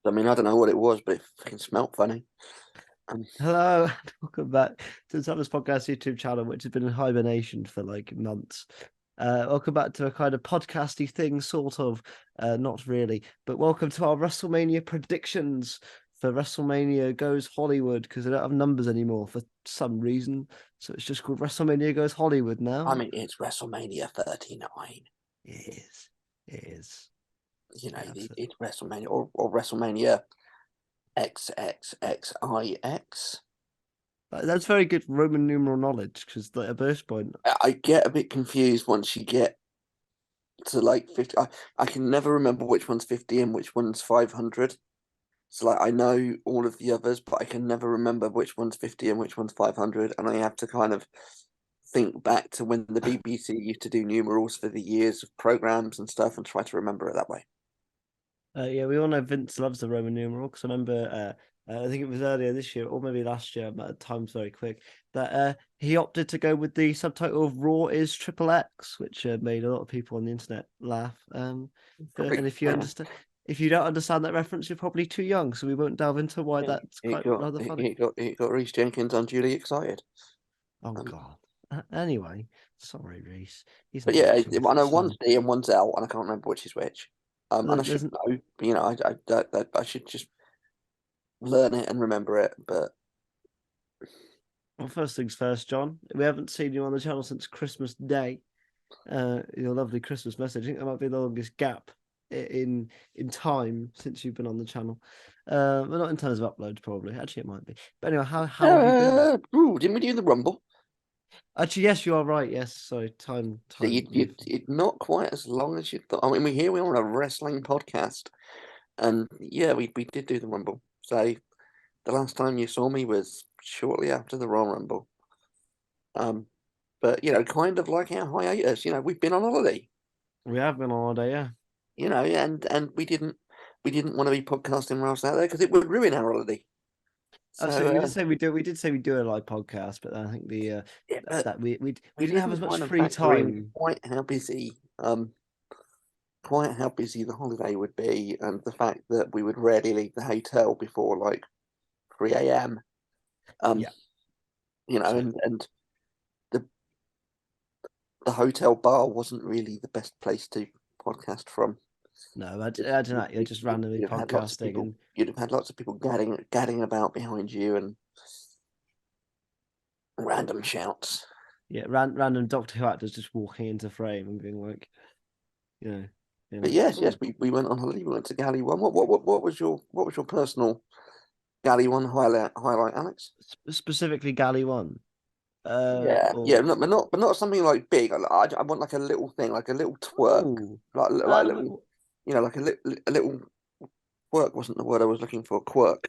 I mean, I don't know what it was, but it fucking smelt funny. Hello, and welcome back to the Thomas Podcast YouTube channel, which has been in hibernation for like months. Welcome back to a kind of podcasty thing, sort of, not really, but welcome to our WrestleMania predictions for WrestleMania Goes Hollywood, because they don't have numbers anymore for some reason. So it's just called WrestleMania Goes Hollywood now. I mean, it's WrestleMania 39. It is. It is. You know, Yeah, it's WrestleMania or WrestleMania XXXIX. that's very good Roman numeral knowledge, because like, at this point, I get a bit confused once you get to like 50. I can never remember which one's 50 and which one's 500. So like I know all of the others, but I can never remember which one's 50 and which one's 500, and I have to kind of think back to when the BBC used to do numerals for the years of programs and stuff and try to remember it that way. yeah, we all know Vince loves the Roman numeral, because I remember, I think it was earlier this year or maybe last year, but time's very quick, that he opted to go with the subtitle of Raw is Triple X, which made a lot of people on the internet laugh. And if you don't understand that reference, you're probably too young, so we won't delve into why that's quite rather funny. It got Reece Jenkins unduly excited. Oh God. Anyway, sorry, Reese. He's But not yeah, watching this. I know It's one's fine. D and one's L, and I can't remember which is which. And I There's, should know, but you know, I should just learn it and remember it. But well, first things first, John. We haven't seen you on the channel since Christmas Day. Your lovely Christmas message. I think that might be the longest gap in time since you've been on the channel. Well, not in terms of uploads, probably. Actually, it might be. But anyway, how have you been? didn't we do the Rumble? Actually, yes, you are right. Yes, sorry, So time. it not quite as long as you thought. I mean, we are on a wrestling podcast, and yeah, we did do the Rumble. So the last time you saw me was shortly after the Royal Rumble. But you know, kind of like our hiatus. You know, we've been on holiday. We have been on holiday, yeah. You know, and we didn't want to be podcasting whilst out there because it would ruin our holiday. Absolutely, we So did say we do. We did say we do a live podcast, but I think the yeah, but that we we didn't have as didn't much kind of free factor in time. quite how busy the holiday would be, and the fact that we would rarely leave the hotel before like 3 a.m. Um, Yeah. you know, So and the the hotel bar wasn't really the best place to podcast from. no, I don't know. You're just randomly You'd have had lots of podcasting, people. and You'd have had lots of people gadding about behind you and random shouts. yeah, random Doctor Who actors just walking into frame and being like, you know, But being yes, like, we went on holiday. We went to Galley One. What was your personal Galley One highlight, Alex? specifically Galley One. Yeah, Or but not something like big. I want like a little thing, like a little twerk, oh, like a little, you know, like a little quirk wasn't the word I was looking for. Quirk.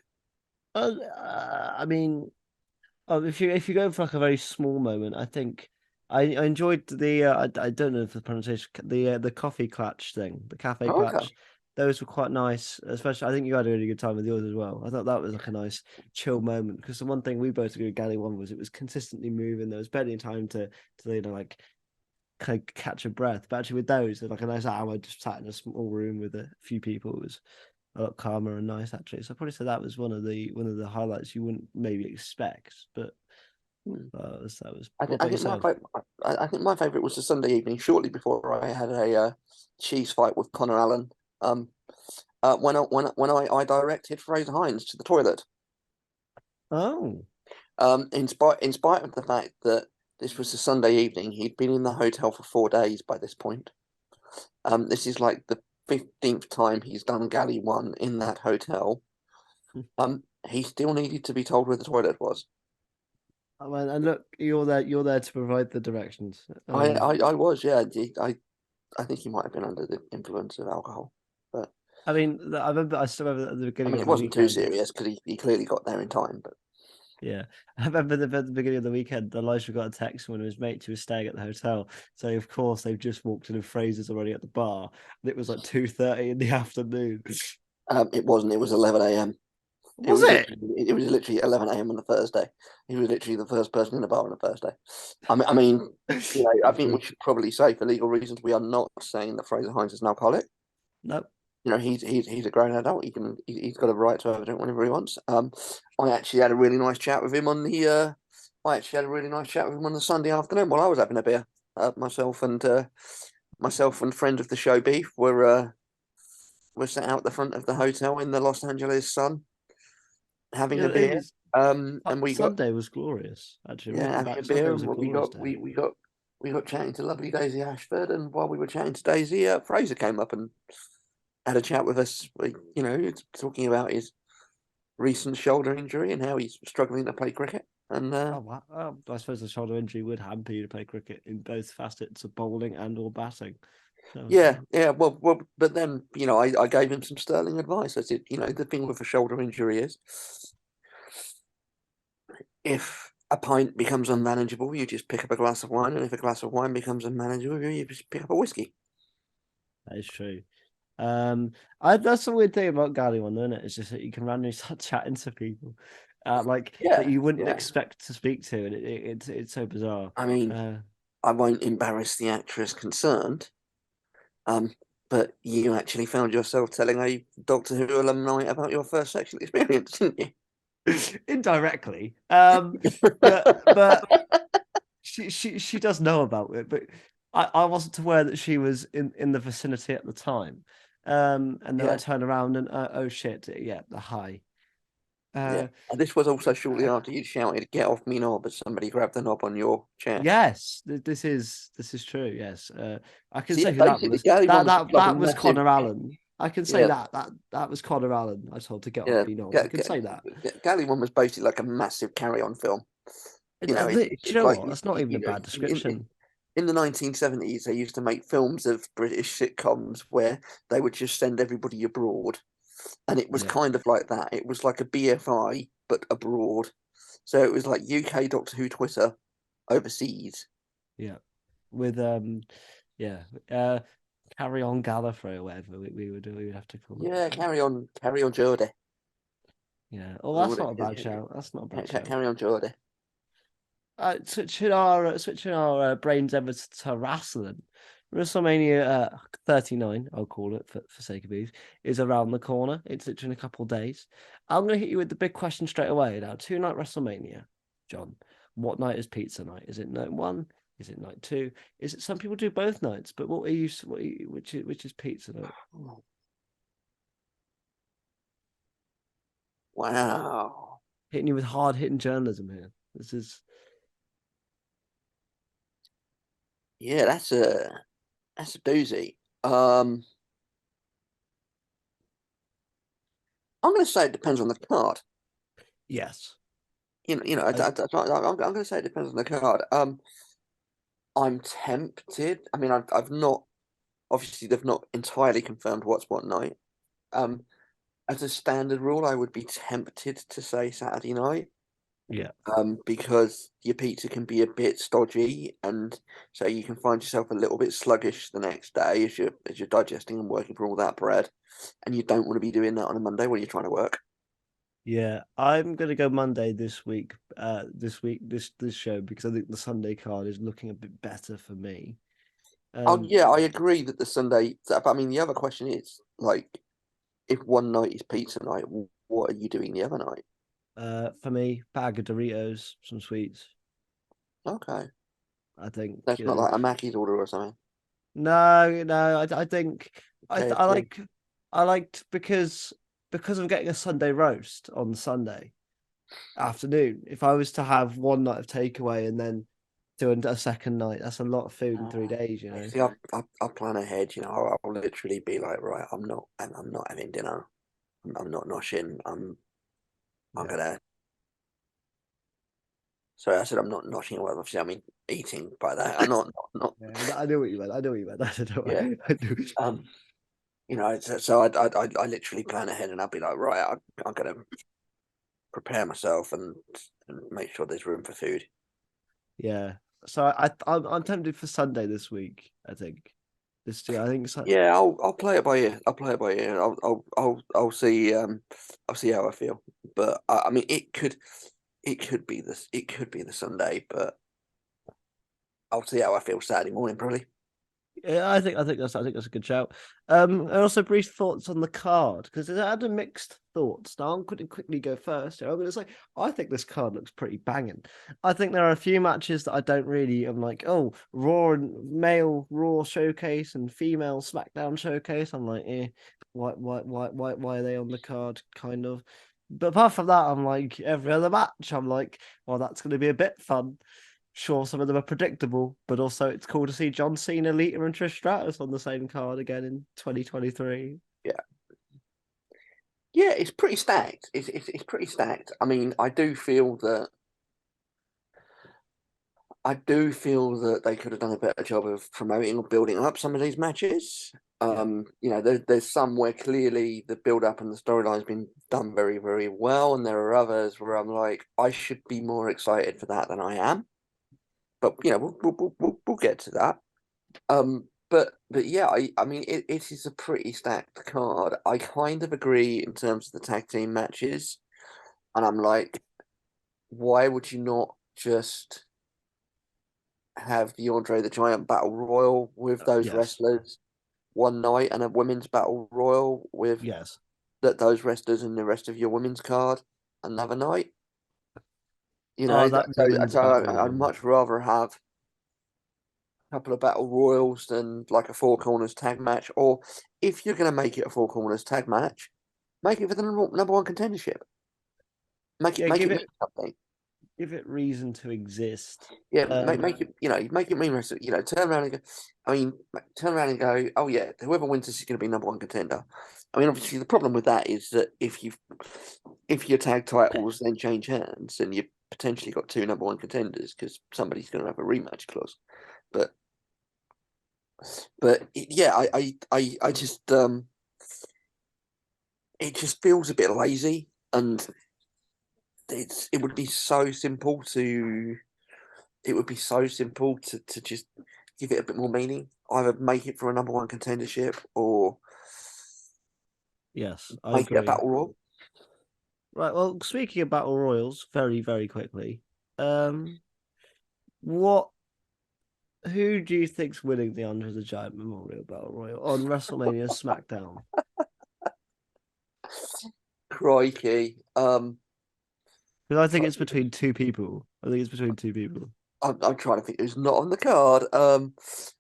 I mean, if you go for like a very small moment, I think I enjoyed the I don't know if the pronunciation the coffee clutch thing, the cafe Oh, okay. clutch. Those were quite nice, especially I think you had a really good time with yours as well. I thought that was like a nice chill moment, because the one thing we both agreed with Galley One was it was consistently moving. There was barely time to you know like kind of catch a breath. But actually with those, like a nice hour just sat in a small room with a few people, it was a lot calmer and nice actually. So I probably say that was one of the highlights you wouldn't maybe expect, but Hmm. that was. I What think I about think yourself? I think my favorite was the Sunday evening, shortly before I had a cheese fight with Connor Allen. Um, when I directed Fraser Hines to the toilet. Oh, In spite of the fact that this was a Sunday evening, he'd been in the hotel for 4 days by this point. This is like the 15th time he's done Galley One in that hotel. He still needed to be told where the toilet was. and look, you're there. You're there to provide the directions. I was, yeah. I think he might have been under the influence of alcohol, but I mean, I remember. I still remember at the I beginning mean, of it the wasn't too weekend. serious because he clearly got there in time. But Yeah, I remember at the beginning of the weekend, Elijah got a text from one of his mates who was staying at the hotel. So of course they've just walked in and Fraser's already at the bar. And it was like 2:30 in the afternoon. it wasn't. It was 11 a.m. Was it? It was literally 11 a.m. on a Thursday. He was literally the first person in the bar on a Thursday. I mean, you know, I think we should probably say for legal reasons we are not saying that Fraser Hines is an alcoholic. Nope. he's a grown adult. He's got a right to have a drink whenever he wants. I actually had a really nice chat with him on the Sunday afternoon while I was having a beer. Myself and friend of the show Beef were sat out the front of the hotel in the Los Angeles sun having Yeah, a it beer. was And we got Sunday was glorious. Actually, yeah looking having a back, Sunday beer, was and a we glorious got day. we got chatting to lovely Daisy Ashford, and while we were chatting to Daisy, Fraser came up and had a chat with us. Talking about his recent shoulder injury and how he's struggling to play cricket. And Oh wow! I suppose the shoulder injury would hamper you to play cricket in both facets of bowling and or batting. So yeah, well, but then I gave him some sterling advice. I said, the thing with a shoulder injury is, if a pint becomes unmanageable, you just pick up a glass of wine, and if a glass of wine becomes unmanageable, you just pick up a whiskey. that is true. That's the weird thing about Gary one, isn't it? It's just that you can randomly start chatting to people, like that Yeah, you wouldn't yeah. expect to speak to, and it's so bizarre. I mean, Uh, I won't embarrass the actress concerned, um, but you actually found yourself telling a Doctor Who alumni about your first sexual experience, didn't indirectly, you? but she does know about it, but I wasn't aware that she was in the vicinity at the time. And then I Yeah, turn around and oh shit, yeah, the high. yeah. Uh, And this was also shortly after you shouted, "Get off me knob!" as somebody grabbed the knob on your chair. Yes, this is true. Yes, I can So say yeah, who that basically, was. Galley one was just like a That was massive. Connor Allen. I can say Yeah, that was Connor Allen. I told to get off yeah. me knob. I can say that. Galley one was basically like a massive carry-on film. Do you It's know like what? That's not even a bad in description. in the 1970s, they used to make films of British sitcoms where they would just send everybody abroad, and it was Yeah, kind of like that. It was like a BFI but abroad. So it was like UK Doctor Who Twitter overseas. yeah. With yeah, carry on Gallifrey or whatever we would have to call it. Yeah, carry on, Geordie. Yeah. Oh, that's not a bad shout. That's not a bad shout. Carry on, Geordie. Switching our brains over to wrestling. WrestleMania 39, I'll call it for sake of ease, is around the corner. It's literally in a couple of days. I'm going to hit you with the big question straight away. Now, two-night WrestleMania, John. What night is pizza night? Is it night one? Is it night two? Is it some people do both nights? But which is pizza night? Wow. Hitting you with hard hitting journalism here. This is Yeah, that's a doozy. Um, I'm going to say it depends on the card. yes. I I'm going to say it depends on the card. I'm tempted. I mean, I've not obviously they've not entirely confirmed what's what night. Um, as a standard rule, I would be tempted to say Saturday night. Yeah. Because your pizza can be a bit stodgy, and so you can find yourself a little bit sluggish the next day as you're digesting and working for all that bread, and you don't want to be doing that on a Monday when you're trying to work. Yeah, I'm gonna go Monday this week. This show because I think the Sunday card is looking a bit better for me. Oh Um, yeah, I agree that the Sunday. But I mean, the other question is like, if one night is pizza night, what are you doing the other night? for me, bag of Doritos, some sweets. Okay, I think that's not like a Mackey's order or something. no. I think I KFC. I liked because I'm getting a Sunday roast on Sunday afternoon. If I was to have one night of takeaway and then do a second night, that's a lot of food in 3 days. You know. See, I plan ahead. I'll literally be like, right, I'm not having dinner. I'm not noshing. I'm Yeah. gonna. Sorry, I said I'm not noshing. Well, obviously, I mean eating by that. I'm not. Yeah, I know what you meant. I know what you meant. I don't Yeah. I do. Um. So I literally plan ahead, and I'll be like, right, I'm gonna prepare myself and make sure there's room for food. Yeah. So I'm tempted for Sunday this week. I think this year. I think so. Yeah, I'll play it by ear. I'll play it by ear. I'll see. I'll see how I feel. But I mean, it could be this. It could be the Sunday, but I'll see how I feel Saturday morning, probably. Yeah, I think that's a good shout. And also brief thoughts on the card because I had a mixed thoughts. Now I'm going to quickly go first. I'm going to say I think this card looks pretty banging. I think there are a few matches that I don't really. I'm like, oh, Raw and male Raw showcase and female SmackDown showcase. I'm like, why are they on the card? Kind of. But apart from that, I'm like every other match. I'm like, well, that's going to be a bit fun. Sure, some of them are predictable, but also it's cool to see John Cena, Lita, and Trish Stratus on the same card again in 2023. Yeah, yeah, it's pretty stacked. It's pretty stacked. I mean, I do feel that they could have done a better job of promoting or building up some of these matches. Yeah. There's some where clearly the build up and the storyline's been done very, very well, and there are others where I'm like, I should be more excited for that than I am. But we'll get to that. But yeah, I mean it is a pretty stacked card. I kind of agree in terms of the tag team matches, and I'm like, why would you not just have the Andre the Giant Battle Royal with those Yes. wrestlers one night and a women's Battle Royal with Yes. those wrestlers and the rest of your women's card another night? Oh, So, that women's battle I'd royal. much rather have a couple of battle royals than like a four corners tag match. Or if you're going to make it a four corners tag match, make it for the number one contendership. Yeah, Make it mean something. give it reason to exist. Yeah, Um, make it make it mean wrestling. Turn around and go. I mean, turn around and go. Oh yeah, whoever wins this is going to be number one contender. I mean, obviously the problem with that is that if your tag titles then change hands, then you've potentially got two number one contenders because somebody's going to have a rematch clause. But yeah, I just it just feels a bit lazy, and it would be so simple to just give it a bit more meaning. Either make it for a number one contendership or yes, I make it a agree. battle royal. Right. Well, speaking of battle royals, very, very quickly, um, what who do you think's winning the Andre the Giant Memorial Battle Royal on WrestleMania SmackDown? Crikey. Because I think Try- it's between two people. I think it's between two people. I'm trying to think who's not on the card.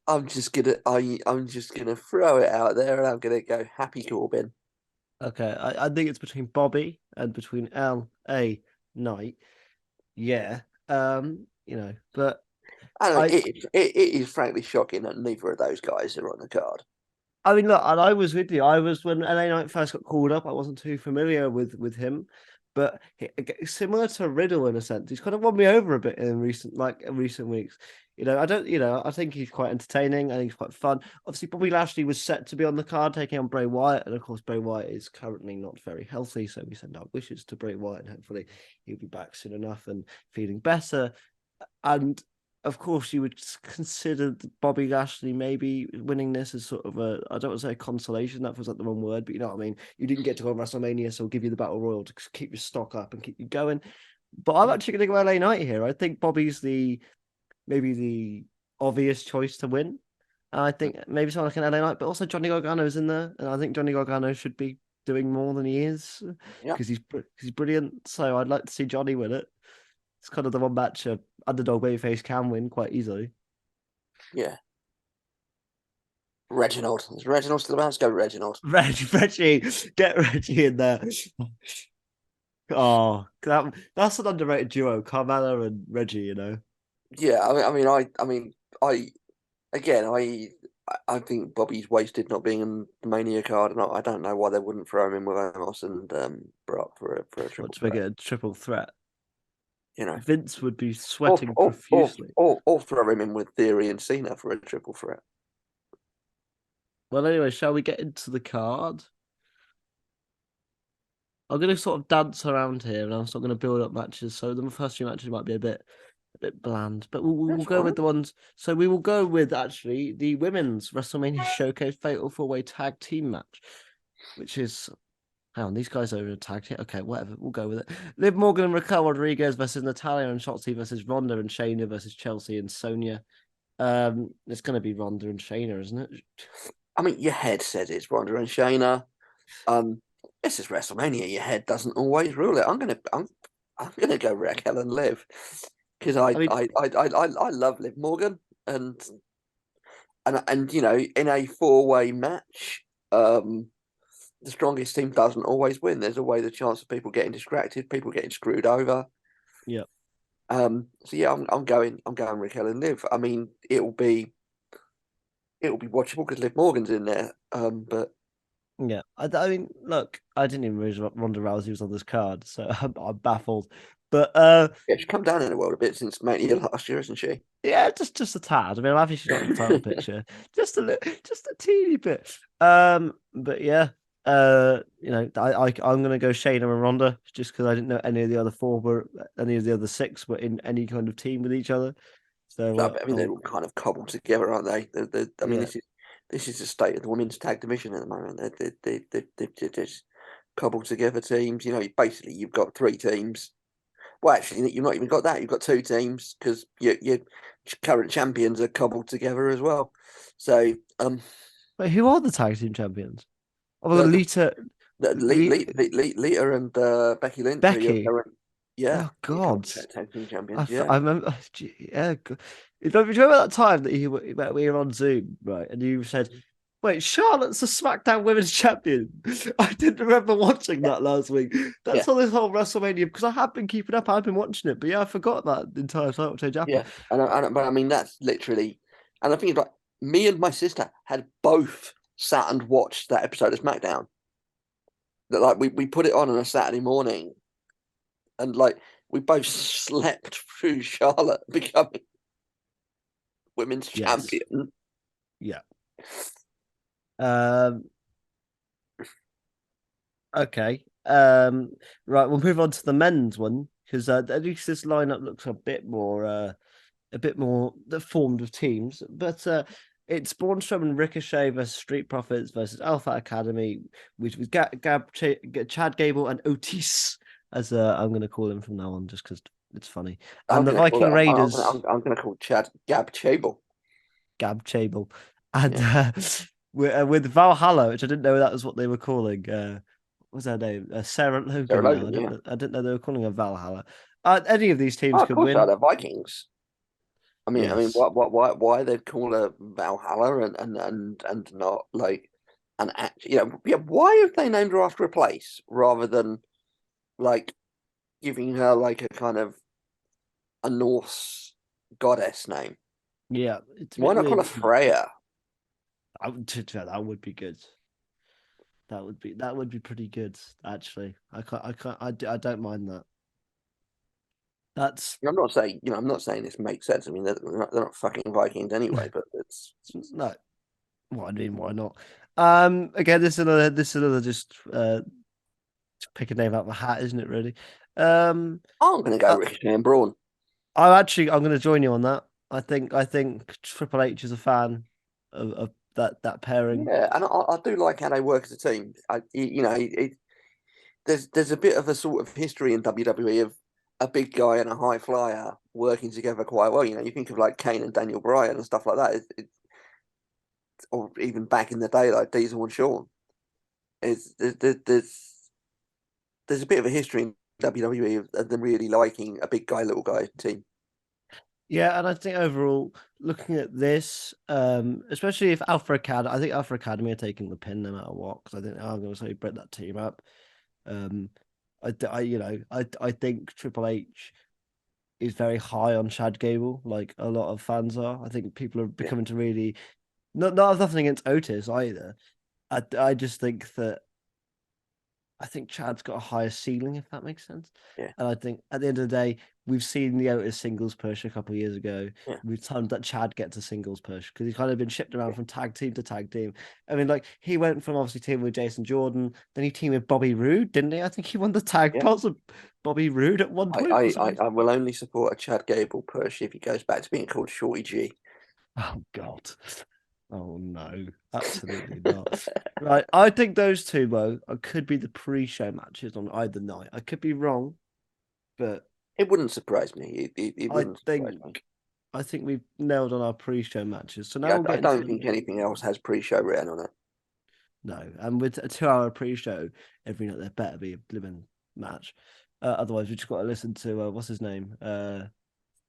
I'm just gonna throw it out there and I'm gonna go Happy Corbin. Okay, I think it's between Bobby and between L.A. Knight. Yeah. But I know I it is frankly shocking that neither of those guys are on the card. I mean, look, and I was with you. I was when LA Knight first got called up. I wasn't too familiar with him, but similar to Riddle in a sense, he's kind of won me over a bit in recent weeks. I don't. I think he's quite entertaining and he's quite fun. Obviously, Bobby Lashley was set to be on the card taking on Bray Wyatt, and of course, Bray Wyatt is currently not very healthy. So we send our wishes to Bray Wyatt, and hopefully he'll be back soon enough and feeling better. And of course, you would consider Bobby Lashley maybe winning this as sort of I don't want to say a consolation, that feels like the wrong word, but you know what I mean. You didn't get to go on WrestleMania, so we'll give you the Battle Royal to keep your stock up and keep you going. But I'm actually going to go LA Knight here. I think Bobby's maybe the obvious choice to win. I think maybe someone like an LA Knight, but also Johnny Gargano's in there, and I think Johnny Gargano should be doing more than he is Yeah, because he's brilliant. So I'd like to see Johnny win it. It's kind of the one match a underdog babyface can win quite easily. yeah. Reginald. Is Reginald still about? Let's go Reginald. Reggie, get Reggie in there. Oh, that's an underrated duo, Carmella and Reggie. Yeah, I again, I think Bobby's wasted not being in the Mania card, and I don't know why they wouldn't throw him in with Amos and Brock for a Want triple to make threat. it a triple threat. You know, Vince would be sweating or or profusely. or throw him in with Theory and Cena for a triple threat. Well, anyway, shall we get into the card? I'm going to sort of dance around here, and I'm sort of going to build up matches. So the first few matches might be a bit bland, but we'll That's go all with right. the ones. So we will go with actually the women's WrestleMania Showcase Fatal 4-Way Tag Team match, which is hang on, these guys are in a tag team. Okay, whatever. We'll go with it. Liv Morgan and Raquel Rodriguez versus Natalia and Shotzi versus Ronda and Shayna versus Chelsea and Sonia. It's going to be Ronda and Shayna, isn't it? I mean, your head says it's Ronda and Shayna. Um, this is WrestleMania. Your head doesn't always rule it. I'm gonna go Raquel and Liv because I mean, I love Liv Morgan and you know in a four-way match, the strongest team doesn't always win. There's always a chance of people getting distracted, people getting screwed over. yeah, So yeah, I'm going Raquel and Liv. I mean, it'll be watchable because Liv Morgan's in there. But yeah. I mean, look, I didn't even realize Ronda Rousey was on this card, so I'm baffled. But yeah, she's come down in the world a bit since Mania last year, isn't she? yeah, just a tad. I mean, I'm happy she's not in the title picture, just a teeny bit. But yeah, I'm gonna go Shayna and Ronda just because I didn't know any of the other six were in any kind of team with each other. So So, I mean, they're all kind of cobbled together, aren't they? I mean, yeah, this is the state of the women's tag division at the moment. They're just cobbled together teams. You know, basically you've got three teams. Well, actually, you've not even got that. You've got two teams because your current champions are cobbled together as well. So, wait, who are the tag team champions? Oh, well, the Lita, Lita and Becky Lynch are your Becky. current, yeah, Oh your God, current tag team champions. Yeah, I remember. Yeah, do you remember that time that we were on Zoom, right? And you said, "Wait, Charlotte's the SmackDown Women's Champion." I didn't remember watching yeah, that last week. yeah, That's how this whole WrestleMania because I have been keeping up. I've been watching it, but yeah, I forgot that the entire title change happened. yeah. But I mean, that's literally, and I think it's like me and my sister had both sat and watched that episode of SmackDown. That like we put it on a Saturday morning, and like we both slept through Charlotte becoming women's Yes, champion. yeah. Um, okay. Right, we'll move on to the men's one because at least this lineup looks a bit more formed of teams. But it's Braun Strowman, Ricochet versus Street Profits versus Alpha Academy, which was Chad Gable and Otis, as I'm going to call him from now on, just because it's funny. I'm And the gonna call Viking it. Raiders, I'm gonna call Chad Gab Chable. Gab Chable, and Yeah, with Valhalla, which I didn't know that was what they were calling. What was her name? Sarah Sarah Logan. Now Logan. Yeah. I didn't know they were calling her Valhalla. Any of these Oh, teams of could course, they are win. the Vikings. Yes. Why they'd call her Valhalla and not like an act? You know, yeah. Why have they named her after a place rather than like giving her like a kind of a Norse goddess name? Yeah, it's a Why bit not call weird. her Freya? That would be good. That would be pretty good. Actually, I don't mind that. That's I'm not saying, I'm not saying this makes sense. I mean, they're not fucking Vikings anyway, but it's no. Well, I mean, why not? Again, this is another just pick a name out of a hat, isn't it? Really. Um, I'm going to go uh, Ricochet and Braun. I'm going to join you on that. I think Triple H is a fan of that pairing. Yeah, and I do like how they work as a team. There's a bit of a sort of history in WWE of a big guy and a high flyer working together quite well. You know, you think of like Kane and Daniel Bryan and stuff like that, or even back in the day like Diesel and Shawn. It's there's a bit of a history in WWE of them really liking a big guy, little guy team. Yeah, and I think overall, looking at this, especially if I think Alpha Academy are taking the pin no matter what, because I think I'm going to say break that team up. Um, I think Triple H is very high on Chad Gable, like a lot of fans are. I think people are Yeah, becoming to really not nothing against Otis either. I just think that I think Chad's got a higher ceiling, if that makes sense. yeah, And I think at the end of the day, we've seen the Otis singles push a couple of years ago. yeah, We've timed that Chad gets a singles push because he's kind of been shipped around yeah, from tag team to tag team. I mean, like he went from obviously teaming with Jason Jordan, then he teamed with Bobby Roode, didn't he? I think he won the tag yeah. belts with Bobby Roode at one point for some reason. I will only support a Chad Gable push if he goes back to being called Shorty G. Oh God. Oh no, absolutely not. Right, I think those two though could be the pre-show matches on either night. I could be wrong, but It wouldn't surprise me. It I wouldn't surprise think me. I think we've nailed on our pre-show matches. So now Yeah, we'll I get into don't the think anything else has pre-show written on it. no. And with a 2 hour pre-show, every night there better be a blimmin' match. Otherwise, we just got to listen to what's his name,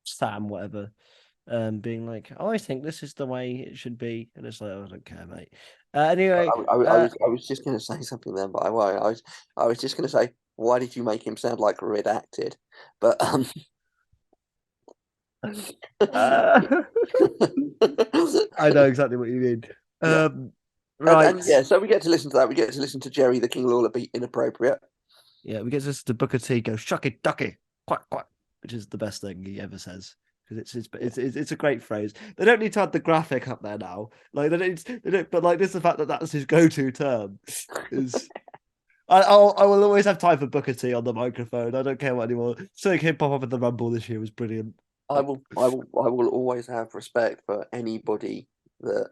Sam, whatever, being like, "Oh, I think this is the way it should be," and it's like, "Oh, I don't care, mate." Anyway, I was just going to say something then, but I won't. I was just going to say, why did you make him sound like redacted? But uh, I know exactly what you mean. yeah, Right. and yeah, so we get to listen to that. We get to listen to Jerry the King Lawler be inappropriate. Yeah, we get this to Booker T go shucky ducky quack quack, which is the best thing he ever says because Yeah, it's a great phrase. They don't need to have the graphic up there now, like they don't, but like this the fact that that's his go-to term is. I will always have time for Booker T on the microphone. I don't care what anymore. Seeing him pop up in the Rumble this year was brilliant. I will always have respect for anybody that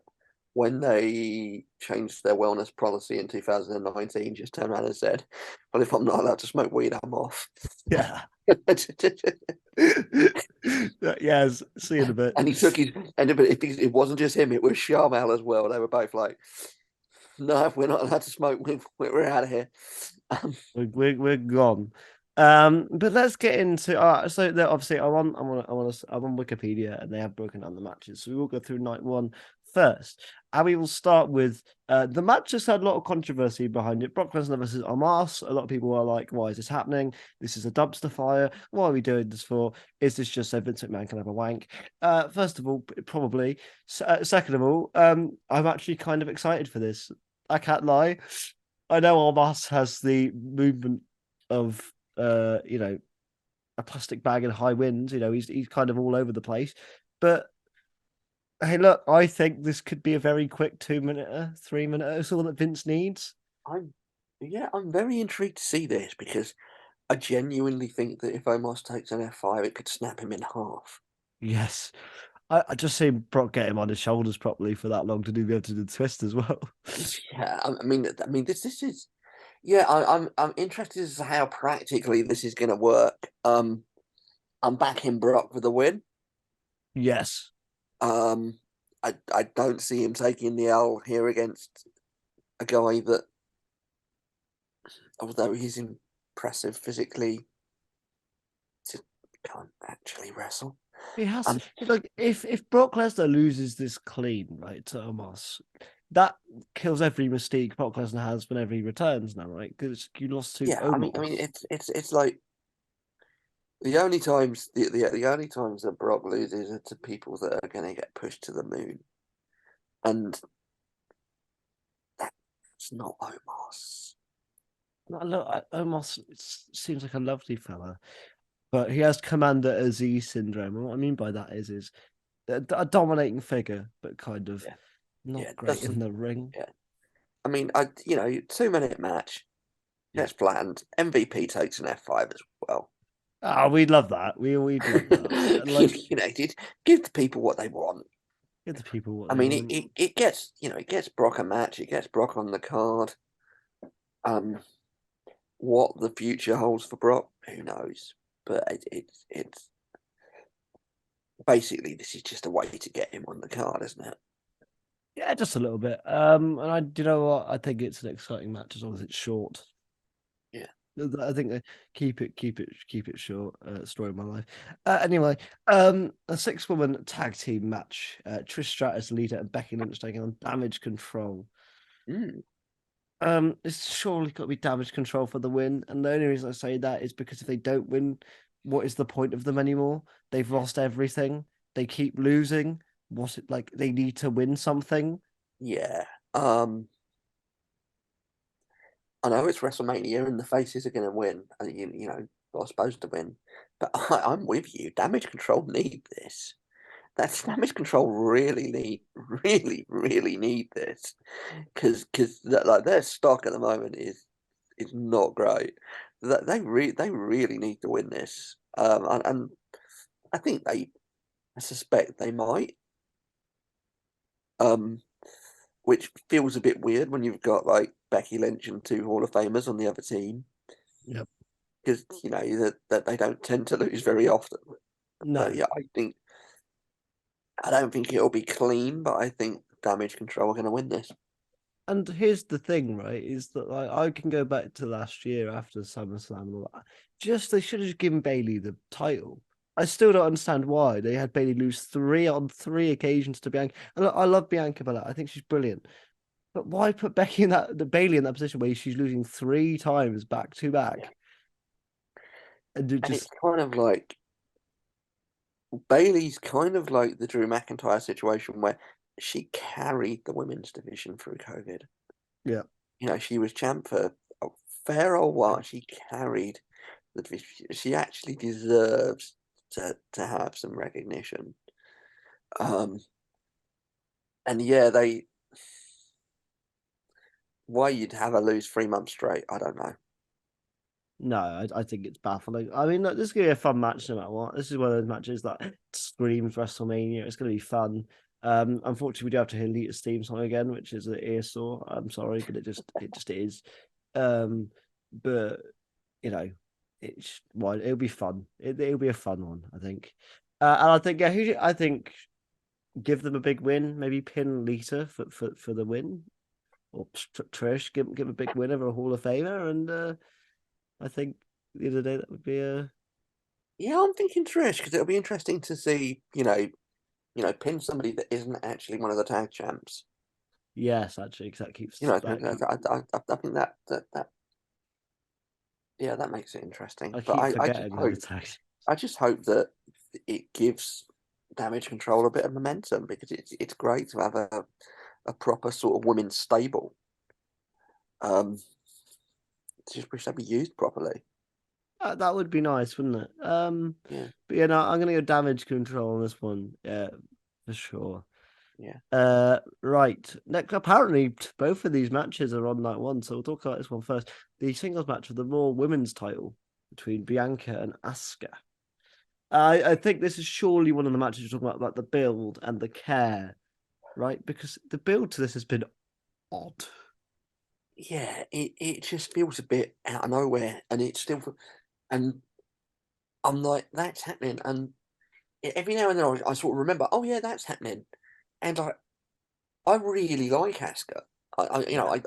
when they changed their wellness policy in 2019, just turned around and said, "Well, if I'm not allowed to smoke weed, I'm off." Yeah. Yes. See you in a bit. And he took his, and it wasn't just him; it was Sharmell as well. They were both like, "No, if we're not allowed to smoke, we're out of here." Um, We're gone. But let's get into so that obviously I'm on Wikipedia and they have broken down the matches. So we will go through night one first. And we will start with the match has had a lot of controversy behind it. Brock Lesnar versus Omos. A lot of people are like, why is this happening? This is a dumpster fire. What are we doing this for? Is this just so Vince McMahon can have a wank? First of all, probably. Second of all, I'm actually kind of excited for this. I can't lie. I know Omos has the movement of a plastic bag in high winds. He's kind of all over the place. But hey, look, I think this could be a very quick 2 minute, 3 minute. It's all that Vince needs. I'm, yeah, I'm very intrigued to see this because I genuinely think that if Omos takes an F5, it could snap him in half. Yes. I just seen Brock get him on his shoulders properly for that long to be able to do the twist as well. Yeah, I mean, this is, yeah, I'm interested as to how practically this is going to work. I'm backing Brock for the win. Yes. Um, I don't see him taking the L here against a guy that, although he's impressive physically, just can't actually wrestle. He has Um, like if Brock Lesnar loses this clean, right, to Omos, that kills every mystique Brock Lesnar has whenever he returns now, right? Because you lost to yeah, I mean, Omos. it's like the only times that Brock loses are to people that are going to get pushed to the moon, and that's not Omos. No, look, Omos seems like a lovely fella, but he has Commander Aziz syndrome. And what I mean by that is a dominating figure, but kind of Yeah, not yeah, it great in doesn't. the ring. Yeah, I mean, I 2 minute match Yeah. gets bland. MVP takes an F5 as well. Oh, we'd love that. We'd love that. Like, Give the people what they want. give the people what I they mean, want. it gets it gets Brock a match. It gets Brock on the card. Um, what the future holds for Brock, who knows? But it's basically this is just a way to get him on the card, isn't it? Yeah, just a little bit. And you know what? I think it's an exciting match as long as it's short. Yeah. I think keep it short. Story of my life. Anyway, a 6 woman tag team match. Trish Stratus, Lita, and Becky Lynch taking on Damage Control. Mm, It's surely got to be Damage Control for the win. And the only reason I say that is because if they don't win, what is the point of them anymore? They've lost everything. They keep losing. What's it like? They need to win something. yeah. Um, I know it's WrestleMania and the faces are going to win, and are supposed to win. But I'm with you. Damage Control need this. That's Damage Control really need this because like their stock at the moment is not great. That they really need to win this. And I think I suspect they might. Um, which feels a bit weird when you've got like Becky Lynch and two Hall of Famers on the other team Yep. because that they don't tend to lose very often. But No. yeah, I think. I don't think it'll be clean, but I think Damage Control are going to win this. And here's the thing, right? Is that like I can go back to last year after SummerSlam and all that. Just they should have just given Bailey the title. I still don't understand why they had Bailey lose three on three occasions to Bianca. And look, I love Bianca Belair. I think she's brilliant. But why put Becky in the Bailey in that position where she's losing three times back to Yeah. back? And it And it's just kind of like Bailey's kind of like the Drew McIntyre situation where she carried the women's division through COVID. yeah. She was champ for a fair old while. She carried the division. She actually deserves to have some recognition. Um, and yeah, why you'd have her lose 3 months straight, I don't know. No, I think it's baffling. I mean, look, this is gonna be a fun match no matter what. This is one of those matches that screams WrestleMania. It's gonna be fun. Unfortunately, we do have to hear Lita's theme song again, which is an ear sore. I'm sorry, but it just is. Um, but you know, it'll be fun. It'll be a fun one, I think. And I think I think give them a big win. Maybe pin Lita for the win, or Trish give a big win over a Hall of Famer, and I think the other day that would be a Yeah, I'm thinking Trish because it'll be interesting to see, pin somebody that isn't actually one of the tag champs. yes, actually, because I think that yeah, that makes it interesting. I But keep forgetting they're the tag. I just hope that it gives Damage Control a bit of momentum because it's great to have a proper sort of women's stable. Um, just wish they'd be used properly. That would be nice, wouldn't it? Yeah, But yeah, no, I'm gonna go Damage Control on this one. Yeah, for sure. yeah. Right. Next, apparently, both of these matches are on night one, so we'll talk about this one first. The singles match for the Raw Women's title between Bianca and Asuka. I think this is surely one of the matches you're talking about the build and the care, right? Because the build to this has been odd. Yeah, it just feels a bit out of nowhere, and it's still, and I'm like, that's happening, and every now and then I sort of remember, oh yeah, that's happening, and I really like Asuka. Yeah.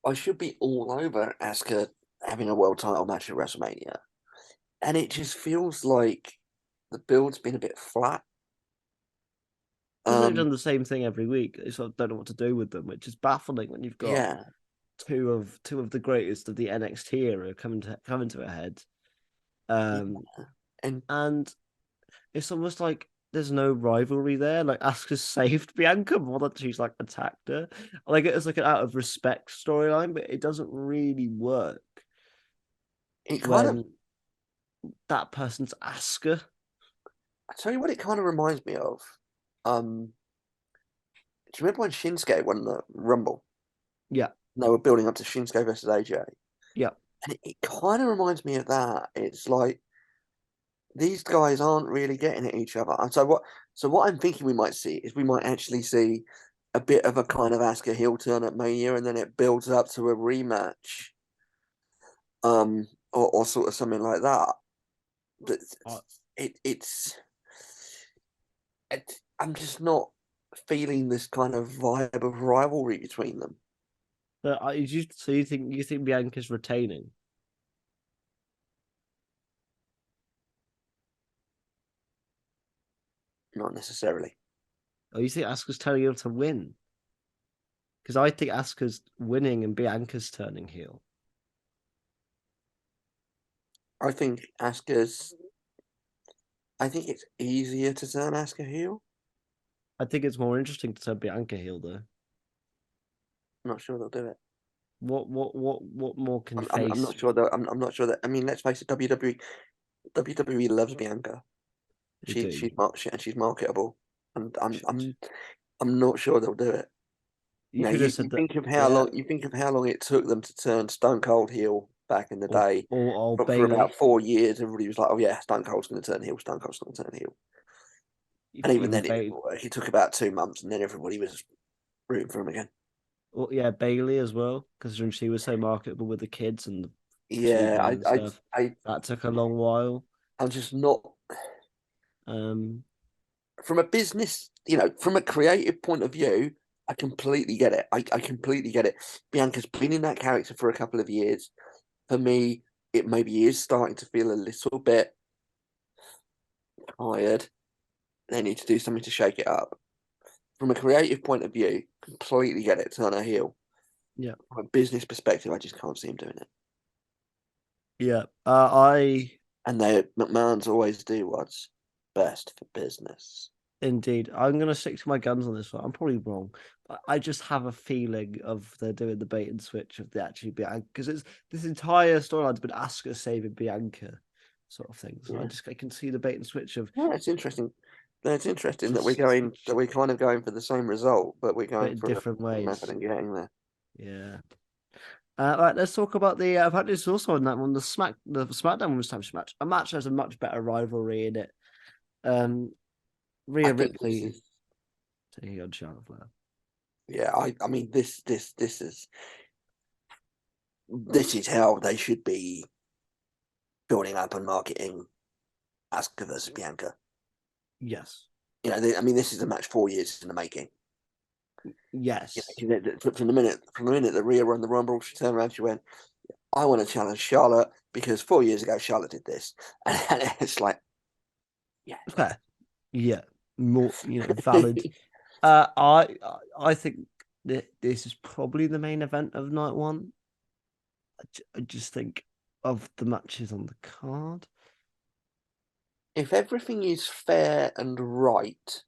I should be all over Asuka having a world title match at WrestleMania, and it just feels like the build's been a bit flat. Because they've Um, done the same thing every week. They sort of don't know what to do with them, which is baffling when you've got yeah, two of the greatest of the NXT era coming to a head. yeah, Um, and and it's almost like there's no rivalry there. Like Asuka's saved Bianca more than she's like attacked her. Like it's like an out of respect storyline, but it doesn't really work it kind of, when that person's Asuka. I tell you what, it kind of reminds me of. Do you remember when Shinsuke won the Rumble? Yeah, And they were building up to Shinsuke versus AJ, yeah. and it kind of reminds me of that. It's like these guys aren't really getting at each other. And so what I'm thinking we might see is we might actually see a bit of a kind of Asuka heel turn at Mania, and then it builds up to a rematch, or sort of something like that. But I, I'm just not feeling this kind of vibe of rivalry between them. but so you think Bianca's retaining? Not necessarily. Or you think Asuka's telling her to win? Because I think Asuka's winning and Bianca's turning heel. I think Asuka's. I think it's easier to turn Asuka heel. I think it's more interesting to turn Bianca heel though. I'm not sure they'll do it. What more can I'm face? not sure though. I'm not sure that. I mean, let's face it. WWE loves Bianca. They do. And she's marketable, and I'm not sure they'll do it. You could have said You that, think of how yeah, long it took them to turn Stone Cold heel back in the or day. or But for about Bailey. 4 years, everybody was like, "Oh yeah, Stone Cold's going to turn heel. Stone Cold's going to turn heel." You And think even maybe then, it Bailey, didn't work. It took about 2 months, and then everybody was rooting for him again. well, yeah, Bailey as well, considering she was so marketable with the kids and the Yeah, children and stuff. I That took a long while. I'm just not. Um, from a business, from a creative point of view, I completely get it. I completely get it. Bianca's been in that character for a couple of years. For me, it maybe is starting to feel a little bit tired. They need to do something to shake it up. From a creative point of view, completely get it. Turn her heel. Yeah. From a business perspective, I just can't see him doing it. Yeah. I And McMahon's always do what's best for business. Indeed. I'm gonna stick to my guns on this one. I'm probably wrong, but I just have a feeling of they're doing the bait and switch of the actually Bianca, because it's this entire storyline's been Asuka saving Bianca sort of thing. So Yeah. I can see the bait and switch of Yeah, it's interesting. No, it's interesting that just we're kind of going for the same result, but we're but going in for a different different method ways. in getting there. Yeah. Right, let's talk about the. Apparently, it's also on that one, the SmackDown Women's Championship match. A match has a much better rivalry in it. Um, I Rhea think this Ripley is, taking on Charlotte Flair. yeah. I mean, this is how they should be building up and marketing Asuka versus Bianca. Yes. I mean, this is a match 4 years in the making. Yes. From the minute that Rhea won the Rumble, she turned around, she went, "I want to challenge Charlotte because 4 years ago Charlotte did this," and it's like, yeah. Fair. Yeah. More, valid. I think that this is probably the main event of night one. I just think of the matches on the card. If everything is fair and right,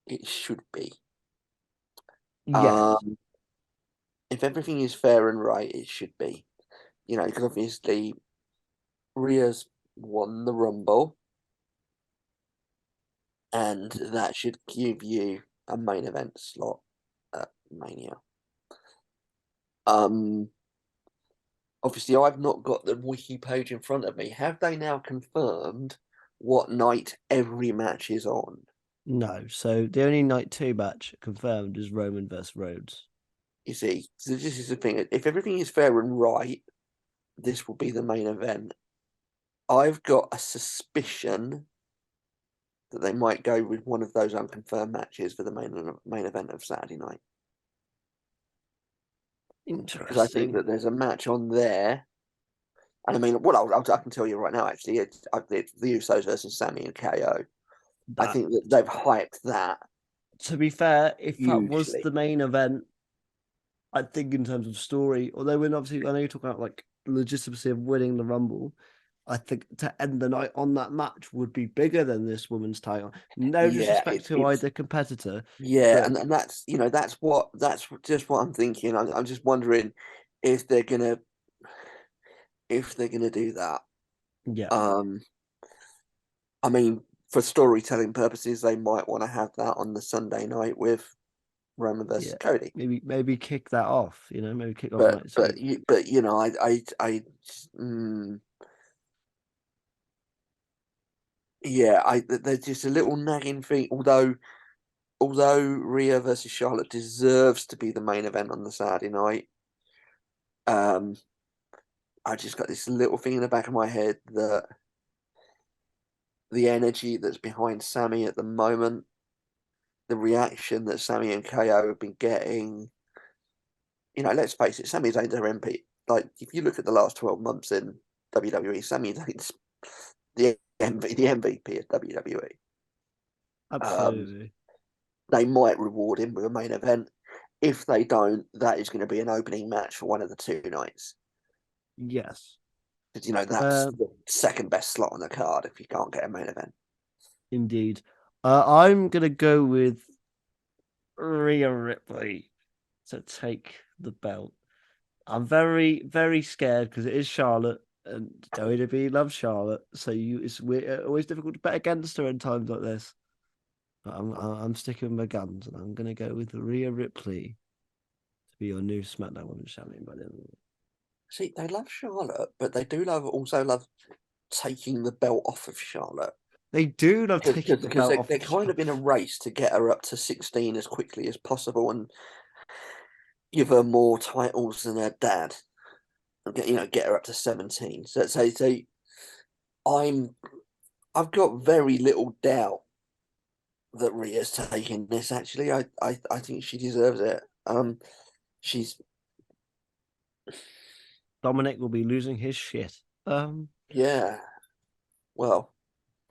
it should be. Yes. Um, if everything is fair and right, it should be. Because obviously Rhea's won the Rumble, and that should give you a main event slot at Mania. Um, Obviously, I've not got the wiki page in front of me. Have they now confirmed what night every match is on? No. So the only night two match confirmed is Roman versus Rhodes. You see, so this is the thing. If everything is fair and right, this will be the main event. I've got a suspicion that they might go with one of those unconfirmed matches for the main event of Saturday night, because I think Interesting. that there's a match on there. And I mean, what I can tell you right now, actually, it's the Usos versus Sammy and KO. I That think that they've hyped that To be fair, if that was hugely. the main event, I think in terms of story, although when obviously I know you're talking about like legitimacy of winning the Rumble, I think to end the night on that match would be bigger than this woman's title. No Yeah, disrespect to it's either competitor, yeah, but and that's just what I'm thinking. I'm just wondering if they're gonna if they're gonna do that. yeah, Um, I mean, for storytelling purposes, they might want to have that on the Sunday night with Roman versus yeah, Cody. maybe kick that off. Maybe kick off But night two. but you but you know, I mm, yeah, there's just a little nagging thing. Although Rhea versus Charlotte deserves to be the main event on the Saturday night, um, I just got this little thing in the back of my head that the energy that's behind Sammy at the moment, the reaction that Sammy and KO have been getting, let's face it, Sami Zayn's our MP. Like, if you look at the last 12 months in WWE, Sami Zayn's the MVP of WWE. Um, Absolutely, they might reward him with a main event. If they don't, that is going to be an opening match for one of the two nights. yes, Because, that's uh, the second best slot on the card if you can't get a main event. indeed. I'm gonna go with Rhea Ripley to take the belt. I'm very, very scared because it is Charlotte and WWE loves Charlotte. So we're always difficult to bet against her in times like this. But I'm sticking with my guns and I'm gonna go with Rhea Ripley to be your new SmackDown Women's Champion by the end of the week. See, they love Charlotte, but they do also love taking the belt off of Charlotte. They do love taking the Because belt they're, off they're of kind Charlotte. of in a race to get her up to 16 as quickly as possible and give her more titles than her dad. And get her up to 17. So I'm I've got very little doubt that Rhea's taking this. Actually, I think she deserves it. She's Dominic will be losing his shit. yeah. Well,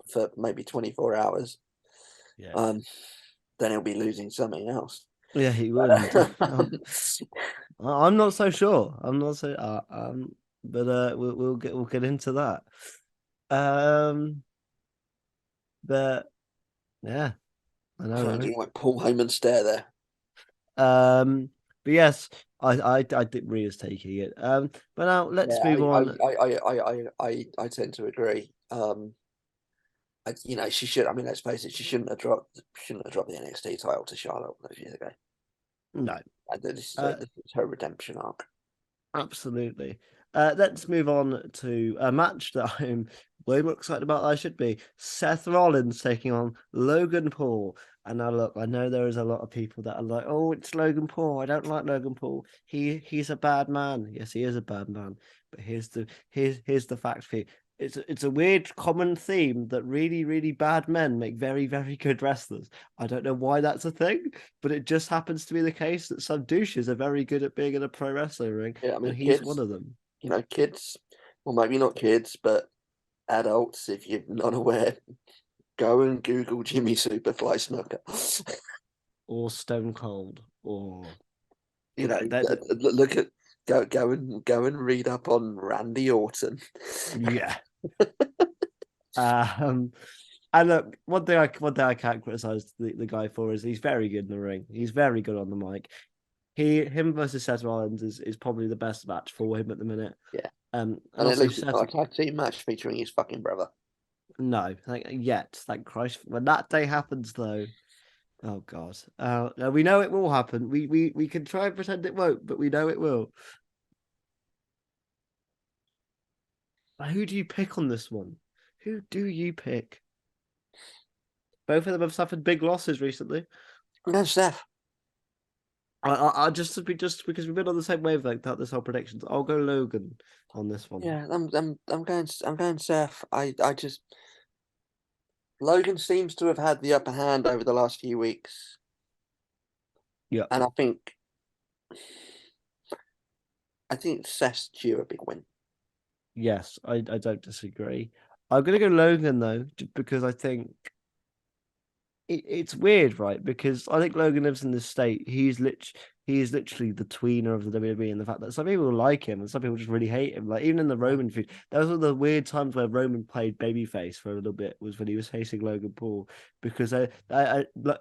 for maybe 24 hours. Yeah. Um, then he'll be losing something else. Yeah, he will But, indeed. I'm not so sure. I'm not so. But we'll get into that. Um, but yeah, I know, I'm right? doing like Paul Heyman stare there. Um, but yes, I think Rhea's taking it. But now let's Yeah, move on. I tend to agree. She should. I mean, let's face it. She shouldn't have dropped the NXT title to Charlotte all those years ago. No, uh, This is her redemption arc. absolutely. Let's move on to a match that I'm way more excited about than I should be. Seth Rollins taking on Logan Paul. And now look, I know there is a lot of people that are like, oh, it's Logan Paul. I don't like Logan Paul. He's a bad man. Yes, he is a bad man. But here's the fact for you. It's a weird common theme that really, really bad men make very, very good wrestlers. I don't know why that's a thing, but it just happens to be the case that some douches are very good at being in a pro wrestling ring, Yeah, I and mean, he's one kids. of them. Kids. Well, maybe not kids, but adults. If you're not aware, go and Google Jimmy Superfly Snuka. Or Stone Cold, or You know, that. look at go and read up on Randy Orton. Yeah. Um, and look, one thing I can't criticize the guy for is he's very good in the ring. He's very good on the mic. Him versus Seth Rollins is probably the best match for him at the minute. Yeah, And and at also least it's Seth. not a tag team match featuring his fucking brother. No, thank Christ. When that day happens, though, oh God, no, we know it will happen. We can try and pretend it won't, but we know it will. Who do you pick on this one? Who do you pick? Both of them have suffered big losses recently. No, Steph. I just because we've been on the same wavelength throughout this whole predictions. I'll go Logan on this one. Yeah, I'm going Seth. I just Logan seems to have had the upper hand over the last few weeks, Yeah. and I think Seth's due a big win. Yes, I don't disagree. I'm gonna go Logan though, because I think it's weird, right? Because I think Logan lives in this state. He is literally the tweener of the WWE, and the fact that some people like him and some people just really hate him. Like even in the Yeah, Roman feud, that was one of the weird times where Roman played babyface for a little bit. Was when he was facing Logan Paul because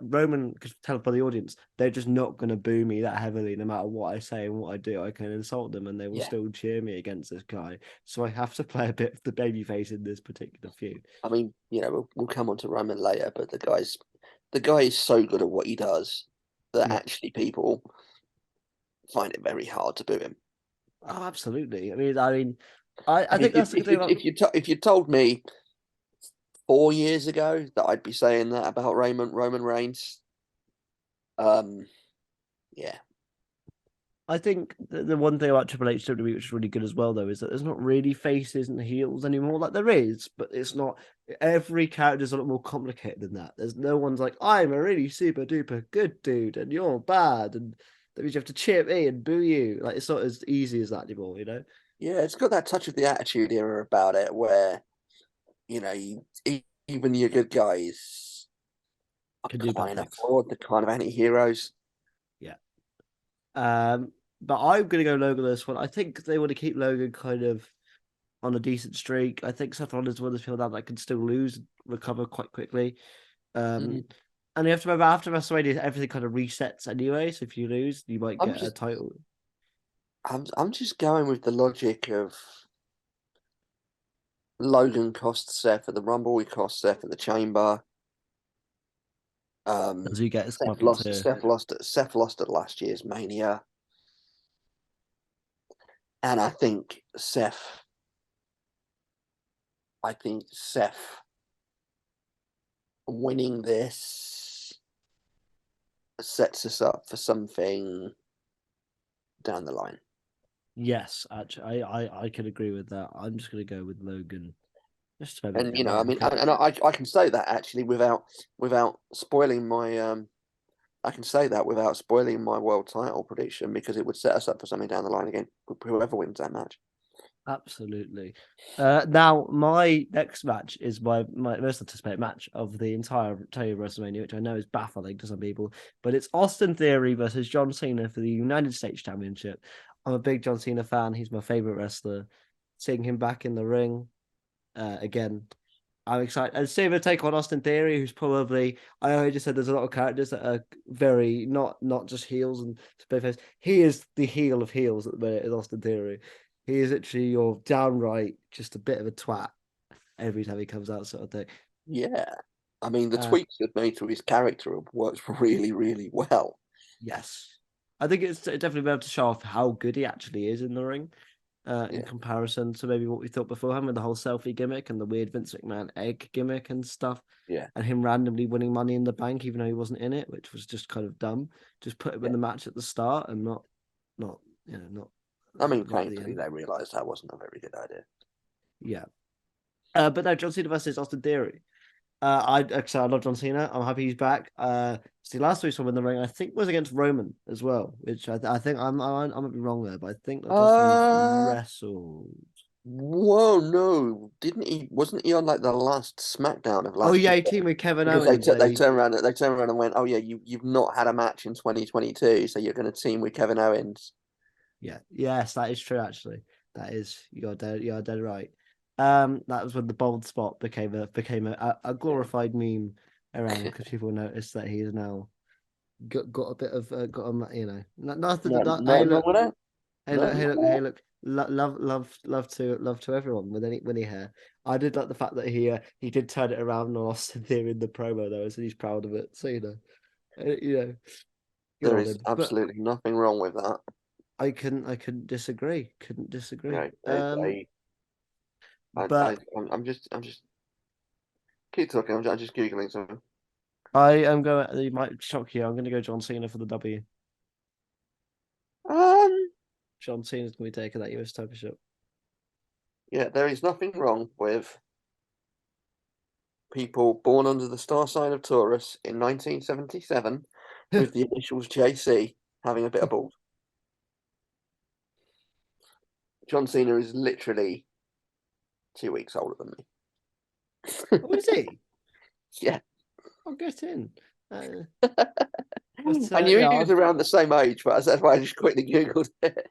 Roman could tell by the audience they're just not going to boo me that heavily, no matter what I say and what I do. I can insult them and they will yeah. still cheer me against this guy. So I have to play a bit of the babyface in this particular feud. I mean, we'll come on to Roman later, but the guy is so good at what he does that Yeah. actually people find it very hard to boo him. Oh, absolutely. I If think that's the good thing about. if you told me 4 years ago that I'd be saying that about Roman Reigns, um, yeah, I think the one thing about Triple H WWE, which is really good as well, though, is that there's not really faces and heels anymore. Like there is, but it's not. Every character is a lot more complicated than that. There's no one's like, I'm a really super duper good dude, and you're bad, and that means you have to cheer me and boo you. Like it's not as easy as that anymore, you know. yeah, it's got that touch of the Attitude Era about it, where even your good guys are Can do bad kind of things. flawed, the kind of anti-heroes. Yeah. But I'm gonna go Logan this one. I think they want to keep Logan kind of on a decent streak. I think Seth Rollins is one of those people that can still lose, recover quite quickly. Mm. Um, and you have to remember after WrestleMania, everything kind of resets anyway. So if you lose, you might I'm get a just title. I'm just going with the logic of Logan cost Seth at the Rumble, he cost Seth at the Chamber. As you get his comeuppance here. Seth lost at last year's Mania, and I think Seth winning this sets us up for something down the line. Yes, actually, I can agree with that. I'm just gonna go with Logan. Just maybe And get one I more mean, cut. and I can say that actually without spoiling my I can say that without spoiling my world title prediction because it would set us up for something down the line again. Whoever wins that match. Absolutely. Now, my next match is my most anticipated match of the entire WrestleMania, which I know is baffling to some people, but it's Austin Theory versus John Cena for the United States Championship. I'm a big John Cena fan. He's my favorite wrestler. Seeing him back in the ring again, I'm excited. And same take on Austin Theory, who's probably I know he just said there's a lot of characters that are very not just heels and face. He is the heel of heels at the minute, is Austin Theory. He is literally your downright just a bit of a twat every time he comes out, sort of thing. Yeah. I mean, the Uh, tweaks they've made to his character have worked really, really well. yes, I think it's definitely been able to show off how good he actually is in the ring. In Yeah, comparison to maybe what we thought beforehand with the whole selfie gimmick and the weird Vince McMahon egg gimmick and stuff, yeah, and him randomly winning Money in the Bank even though he wasn't in it, which was just kind of dumb. Just put him in yeah. the match at the start and not not I mean, right at the thankfully end. they realised that wasn't a very good idea. Yeah, but no, John Cena versus Austin Theory. I love John Cena. I'm happy he's back. See, last week's one in the ring, I think, was against Roman as well, which I think I might be wrong there, but I think that's last time he's Uh, wrestled. Whoa, no, didn't he? Wasn't he on like the last SmackDown of Oh last yeah, year? he teamed with Kevin Because Owens. they turned around and went, oh yeah, you've not had a match in 2022, so you're going to team with Kevin Owens. Yeah, yes, that is true. Actually, that is you are dead right. That was when the bald spot became a glorified meme around because people noticed that he is now got a bit of got a nothing No, that nothing wrong with that. Nothing wrong with hey look love to everyone with any hair. I did like the fact that he did turn it around on Austin Theory in the promo though, so he's proud of it. So good There on is him. But absolutely nothing wrong with that. I couldn't disagree. Couldn't You disagree. know, But I'm just keep talking. I'm just googling something. I am going. It might shock you. I'm going to go John Cena for the W. Um, John Cena's going to be taking that US Championship. yeah, there is nothing wrong with people born under the star sign of Taurus in 1977 with the initials JC having a bit of balls. John Cena is literally 2 weeks older than me. Oh, is he? Yeah. I'll get in. Uh, but I knew yeah, he was around the same age, but that's why I just quickly Googled it.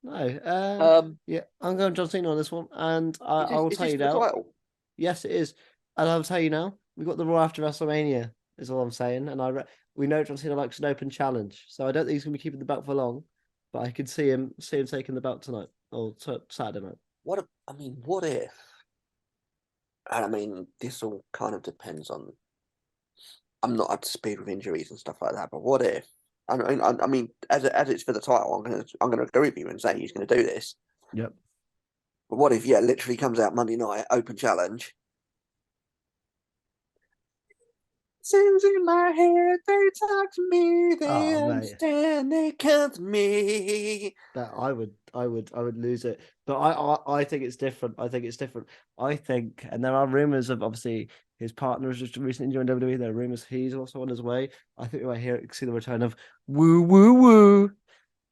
no. Um, Yeah, I'm going John Cena on this one, and I will is tell this you for the now. title? Yes, it is, and I'll tell you now. We got the Raw after WrestleMania. Is all I'm saying, and we know John Cena likes an open challenge, so I don't think he's going to be keeping the belt for long. But I could see him taking the belt tonight or Saturday night. I mean, what if? And I mean, this all kind of depends on. I'm not up to speed with injuries and stuff like that, but what if? I mean, as it's for the title, I'm gonna agree with you and say he's gonna do this. Yep. But what if, yeah, literally comes out Monday night, open challenge. Sins in my head, they talk to me, they Oh mate, understand, they come to me. that I would lose it. But I think it's different. I think it's different. I think, and there are rumors of obviously his partner has just recently joined WWE. There are rumors he's also on his way. I think we might see the return of Woo Woo Woo.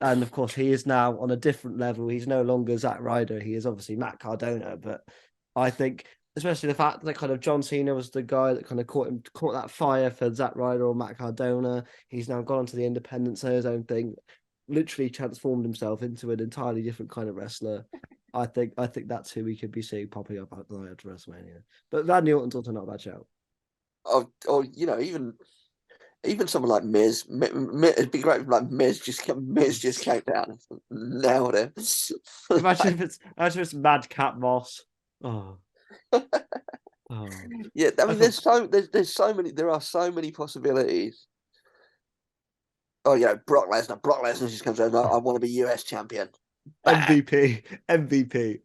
And of course, he is now on a different level. He's no longer Zack Ryder. He is obviously Matt Cardona. But I think, especially the fact that kind of John Cena was the guy that kind of caught that fire for Zack Ryder or Matt Cardona. He's now gone to the independents and his own thing, literally transformed himself into an entirely different kind of wrestler. I think that's who we could be seeing popping up at the night after WrestleMania. But Randy Orton's also not a bad shout. Or even someone like Miz, it'd be great if like Miz just came down and nailed him. Imagine Like, if it's Madcap Moss. Oh, oh. yeah, I I mean, thought there are so many possibilities. Oh, Brock Lesnar. Brock Lesnar just comes out. I want to be US champion. Bang. MVP, MVP.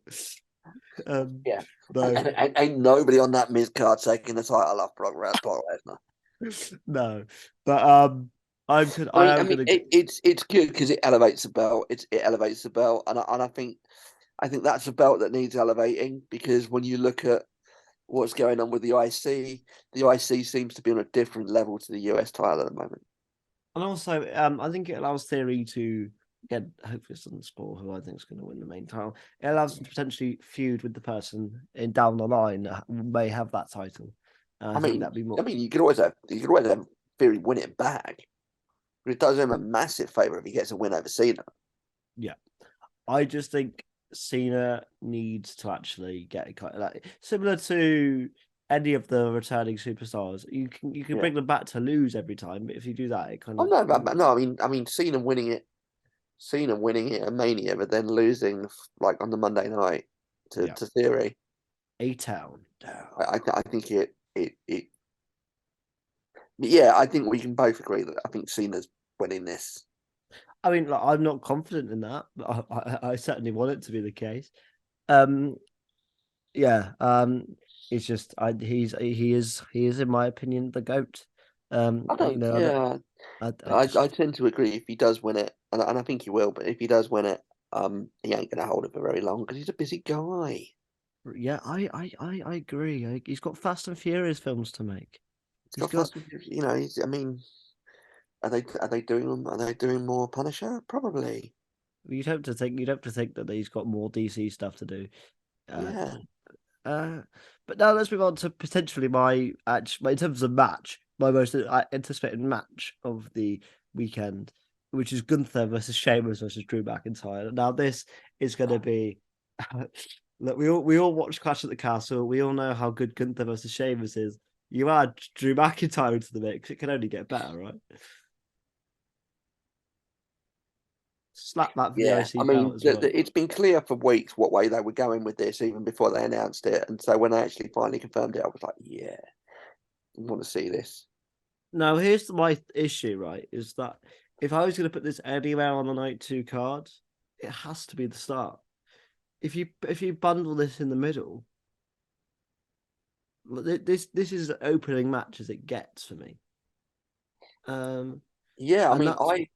Yeah, No, ain't nobody on that Miz card taking the title off Brock Lesnar. no, but I I am mean, gonna. it's good because it elevates the belt. It elevates the belt, and I think I think that's a belt that needs elevating because when you look at what's going on with the IC seems to be on a different level to the US title at the moment. And also, I think it allows Theory to get, hopefully it doesn't spoil who I think is going to win the main title. It allows him to potentially feud with the person in down the line that may have that title. I think that'd be more. I mean, you could always have Theory win it back, but it does him a massive favor if he gets a win over Cena. Yeah, I just think Cena needs to actually get kind of like similar to any of the returning superstars. You can Yeah. bring them back to lose every time, but if you do that, it kind Oh of no, no. I mean, Cena winning it at Mania, but then losing like on the Monday night yeah, to Theory. a town. I think it. Yeah, I think we can both agree that I think Cena's winning this. I mean, like, I'm not confident in that, but I certainly want it to be the case. Um, yeah, it's just he is in my opinion the goat. I don't. Yeah, I I just tend to agree if he does win it, and I think he will. But if he does win it, he ain't gonna hold it for very long because he's a busy guy. yeah, I agree. He's got Fast and Furious films to make. He's He's got got. fast. You know, he's. I mean, are they doing them? Are they doing more Punisher? Probably. You'd have to think that he's got more DC stuff to do. Uh, Yeah. uh, but now let's move on to potentially in terms of match, my most anticipated match of the weekend, which is Gunther versus Sheamus versus Drew McIntyre. Now this is going to be. Look, we all watch Clash at the Castle. We all know how good Gunther versus Sheamus is. You add Drew McIntyre into the mix, it can only get better, right? Slap that for the Yeah, I IC belt mean, as well. it's been clear for weeks what way they were going with this, even before they announced it. And so when they actually finally confirmed it, I was like, yeah, I want to see this. Now, here's my issue, right? Is that if I was going to put this anywhere on the night two card, it has to be the start. If you bundle this in the middle, this is the opening match as it gets for me. Um, Yeah, I and mean, that's I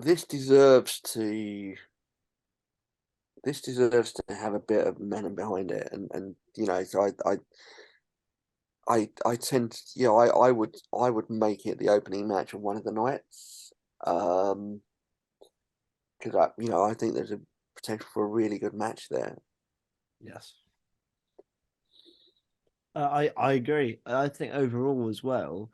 this deserves to this deserves to have a bit of momentum behind it, and you know, so I tend to, I would make it the opening match of one of the nights, um, because I think there's a potential for a really good match there. yes. I agree. I think overall as well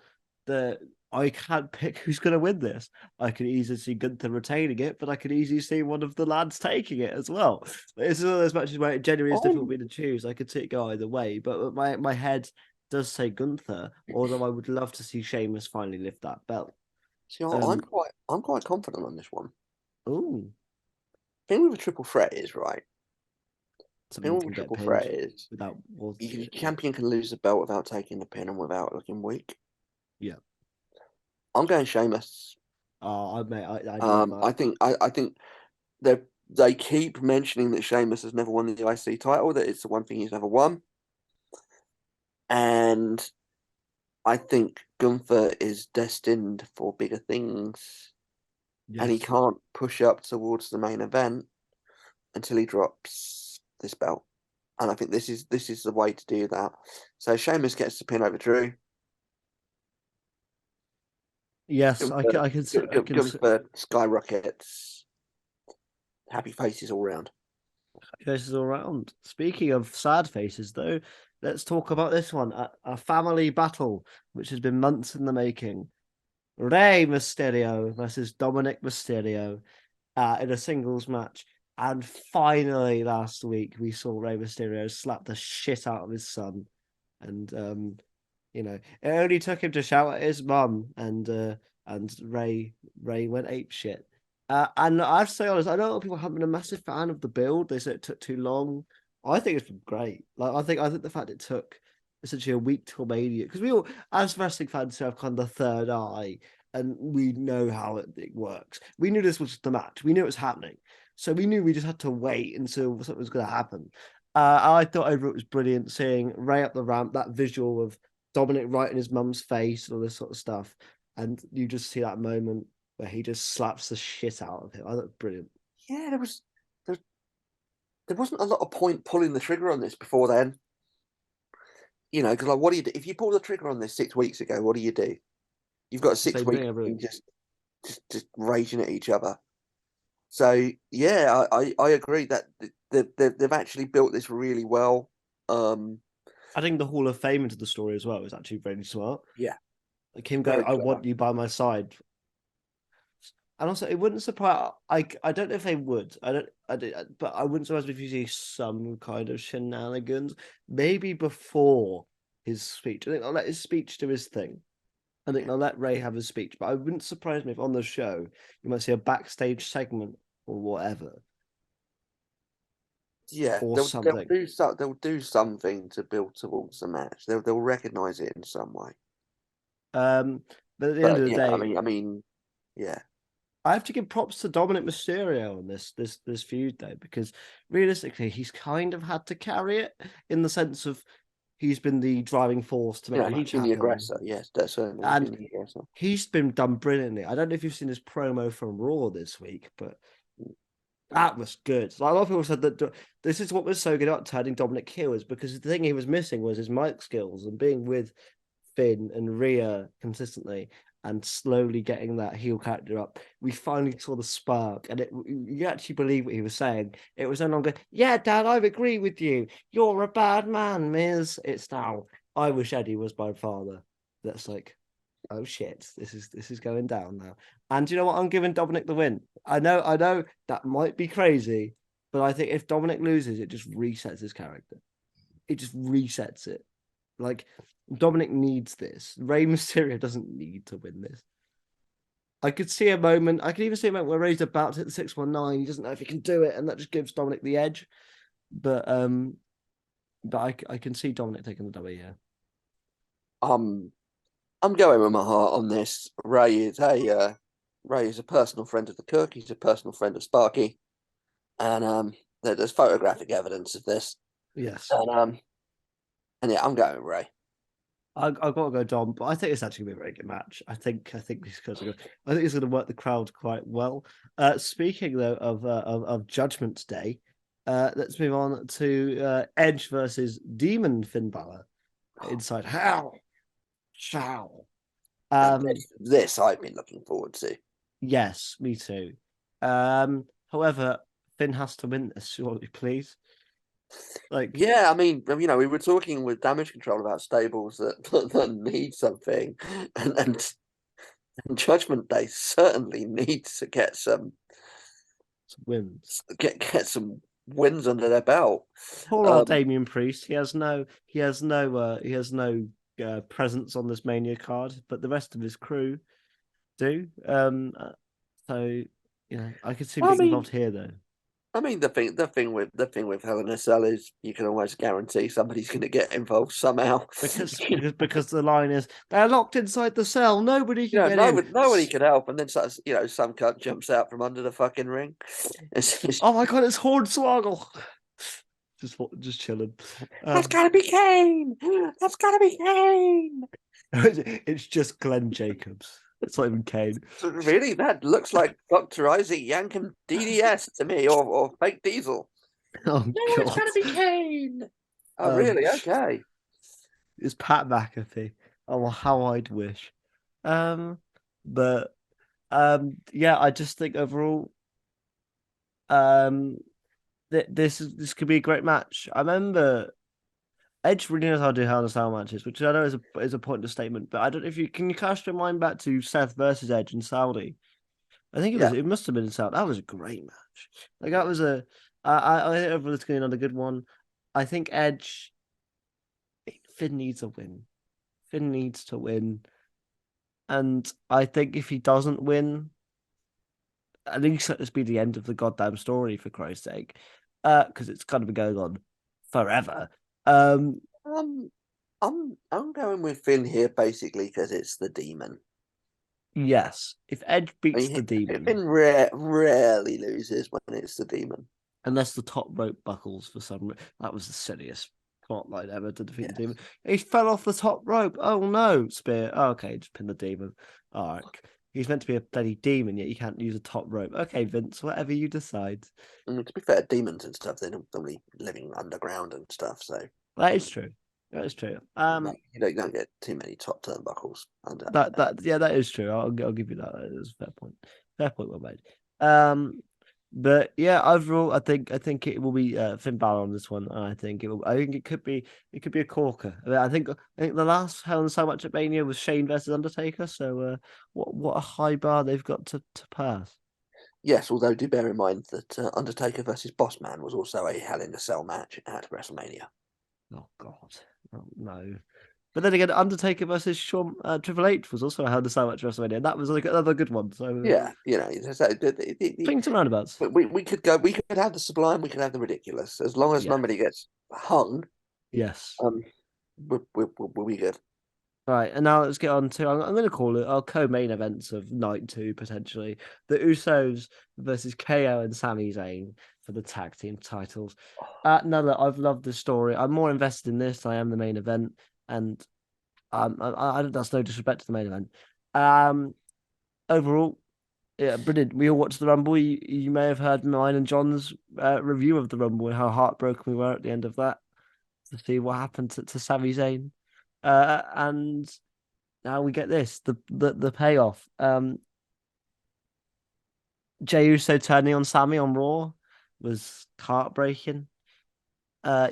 that I can't pick who's going to win this. I can easily see Gunther retaining it, but I can easily see one of the lads taking it as well. It's one of those matches where it genuinely is difficult I'm for me to choose. I could see it go either way, but my head does say Gunther, although I would love to see Sheamus finally lift that belt. See, Um, I'm quite confident on this one. oh, The thing with a triple threat is right. The something thing you with a can get triple pinned threat is without, well, your yeah, champion can lose the belt without taking the pin and without looking weak. yeah. I'm going Sheamus. I'd love that. I think they keep mentioning that Sheamus has never won the IC title. That it's the one thing he's never won, and I think Gunther is destined for bigger things, and he Yes. can't push up towards the main event until he drops this belt. And I think this is the way to do that. So Sheamus gets the pin over Drew. Yes, Gunther, I can Gunther skyrockets. Happy faces all round. faces all around. Speaking of sad faces, though, let's talk about this one a family battle, which has been months in the making. Rey Mysterio versus Dominic Mysterio in a singles match. And finally, last week, we saw Rey Mysterio slap the shit out of his son. And, it only took him to shout at his mum, and Ray went ape shit. And I have to say honest, I know a lot of people haven't been a massive fan of the build. They said it took too long. I think it's been great. Like I think the fact it took essentially a week till Mania, because we all, as wrestling fans, have kind of the third eye, and we know how it works. We knew this was the match. We knew it was happening, so we knew we just had to wait until something was going to happen. I thought overall it was brilliant seeing Ray up the ramp, that visual of Dominic right in his mum's face and all this sort of stuff. And you just see that moment where he just slaps the shit out of him. I thought brilliant. yeah, there, there wasn't a lot of point pulling the trigger on this before then. Because like, what do you do if you pull the trigger on this 6 weeks ago? What do you do? You've got six Same thing weeks every of week. just raging at each other. So yeah, I agree that they've actually built this really well. I think the Hall of Fame into the story as well is actually very smart. Yeah, Like him going, very "I clever. want you by my side," and also it wouldn't surprise. I don't know if they would. But I wouldn't surprise me if you see some kind of shenanigans, maybe before his speech. I think I'll let his speech do his thing. I think Yeah, they'll let Ray have his speech, but I wouldn't surprise me if on the show you might see a backstage segment or whatever yeah. or They'll something. do they'll do something to build towards the match. They'll recognize it in some way. Um, but at the end But of the yeah, day, yeah, I have to give props to Dominic Mysterio on this feud though, because realistically, he's kind of had to carry it in the sense of he's been the driving force to make the he's match been the happen, aggressor. Yes, that's certainly he's and been the aggressor. he's been done brilliantly. I don't know if you've seen his promo from Raw this week, but that was good. Like, a lot of people said that this is what was so good about turning Dominic heel, is because the thing he was missing was his mic skills and being with Finn and Rhea consistently and slowly getting that heel character up. We finally saw the spark, and you actually believe what he was saying. It was no longer, yeah, Dad, I agree with you. You're a bad man, Miz. It's now, I wish Eddie was my father. That's like, oh shit, this is going down now. And you know what? I'm giving Dominic the win. I know that might be crazy, but I think if Dominic loses, it just resets his character. It just resets it. Like Dominic needs this. Rey Mysterio doesn't need to win this. I could see a moment. I could even see a moment where Rey's about to hit the 619. He doesn't know if he can do it, and that just gives Dominic the edge. But I can see Dominic taking the W. Yeah. Um, I'm going with my heart on this. Ray is a personal friend of the Cook. He's a personal friend of Sparky, and there's photographic evidence of this. Yes. And yeah, I'm going with Ray. I've got to go Dom, but I think it's actually gonna be a very good match. I think these guys are good. I think it's going to work the crowd quite well. Speaking though of Judgment Day, let's move on to Edge versus Demon Finn Balor inside Hell. Shall. And Um, this I've been looking forward to. yes, me too. However, Finn has to win this, surely, please. Like, Yeah, I mean, we were talking with Damage Control about stables that need something, and Judgment Day certainly needs to get wins. some wins under their belt. Poor old Um, Damian Priest. He has no presence on this Mania card, but the rest of his crew do. So I could see him I getting mean, involved here though, the thing with Hell in a Cell is you can almost guarantee somebody's going to get involved somehow. because the line is they're locked inside the cell. Nobody can get in. Nobody can help, and then some cunt jumps out from under the fucking ring. Oh my god, it's Hornswoggle. Just chilling. That's gotta be Kane. That's gotta be Kane. It's just Glenn Jacobs. It's not even Kane. Really, that looks like Dr. Isaac Yankem DDS to me, or fake Diesel. Oh No, it's god. gotta be Kane. Oh, Um, really? Okay. it's Pat McAfee. Oh, how I'd wish. Um, but yeah, I just think overall, um, this could be a great match. I remember Edge really knows how to do Hell in a Cell matches, which I know is a pointless statement, but I don't know if you can you cast your mind back to Seth versus Edge in Saudi. I think Yeah. it must have been in Saudi. That was a great match. Like that was I think overall it's going on a good one. I think Edge Finn needs a win. Finn needs to win. And I think if he doesn't win, at least let this be the end of the goddamn story, for Christ's sake. Because it's gonna be going on forever. Um, Um, I'm going with Finn here basically because it's the demon. yes. If Edge I beats mean, the demon, Finn rarely loses when it's the demon. unless the top rope buckles for some reason, that was the silliest spotlight ever to defeat the Yeah. demon. He fell off the top rope. Oh no, spear. Oh, okay, just pin the demon. All right. He's meant to be a bloody demon, yet you can't use a top rope. Okay, Vince, whatever you decide. To be fair, demons and stuff, they're normally living underground and stuff, so That is true. That is true. you don't get too many top turnbuckles under That there. that yeah, that is true. I'll give you that. That is a fair point. Fair point, well made. Um, but yeah, overall, I think it will be Finn Balor on this one. And I think it will. I think it could be a corker. I think the last Hell in a Cell match at Mania was Shane versus Undertaker. So what a high bar they've got to pass. Yes, although do bear in mind that Undertaker versus Bossman was also a Hell in a Cell match at WrestleMania. Oh God, oh, no. But then again, Undertaker versus Shawn Triple H was also a Hell in a Cell match at WrestleMania. And that was like another good one. So Yeah, swings and roundabouts. we could go. We could have the sublime. We could have the ridiculous. As long as Yeah. nobody gets hung, Yes. um, we'll be good. All right, and now let's get on to I'm going to call it our co-main events of night two potentially the Usos versus KO and Sami Zayn for the tag team titles. Now that I've loved the story, I'm more invested in this than I am the main event, and that's no disrespect to the main event. Um, Overall, yeah, brilliant. We all watched the Rumble. You may have heard mine and John's review of the Rumble and how heartbroken we were at the end of that to see what happened to Sami Zayn. And now we get this the payoff. Jey Uso turning on Sammy on Raw was heartbreaking.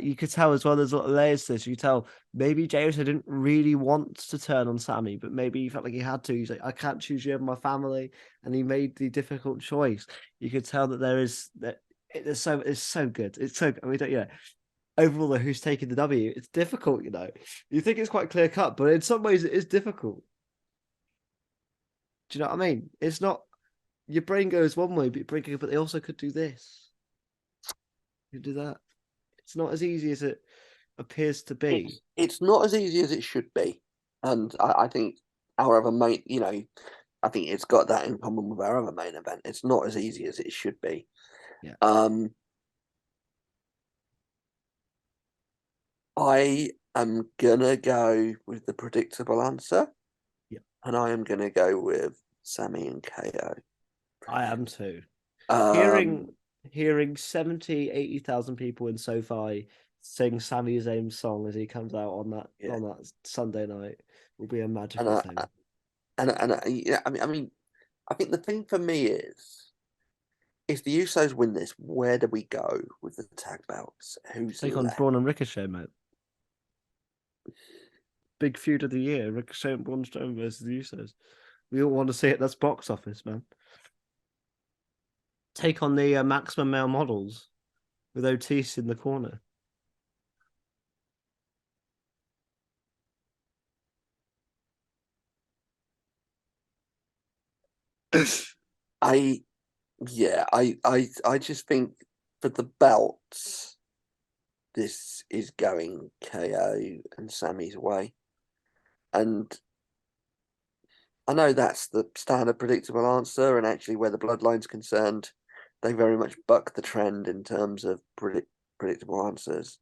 You could tell as well. There's a lot of layers to this. You could tell maybe Jey Uso didn't really want to turn on Sammy, but maybe he felt like he had to. He's like, I can't choose you over my family, and he made the difficult choice. You could tell that there is that it's so good. It's so. I mean, yeah. Overall, though, who's taking the W? It's difficult, you know. You think it's quite clear cut, but in some ways, it is difficult. Do you know what I mean? It's not your brain goes one way, but your brain goes, but they also could do this. You do that. It's not as easy as it appears to be. It's not as easy as it should be, and I think our other main, I think it's got that in common with our other main event. It's not as easy as it should be. Yeah. I am gonna go with the predictable answer, Yeah. and I am gonna go with Sammy and KO. I am too. Um, Hearing 70, 80,000 people in SoFi sing Sami Zayn's song as he comes out yeah, on that Sunday night will be a and magical thing. yeah, I mean, I think the thing for me is if the Usos win this, where do we go with the tag belts? Who's Take on left? Braun and Ricochet, mate. Big feud of the year, Ricochet and Braun Strowman versus the Usos. We all want to see it. That's box office, man. Take on the maximum male models with Otis in the corner. I yeah, I just think for the belts, this is going KO and Sammy's way. And I know that's the standard predictable answer, and actually, where the bloodline's concerned, they very much buck the trend in terms of predictable answers.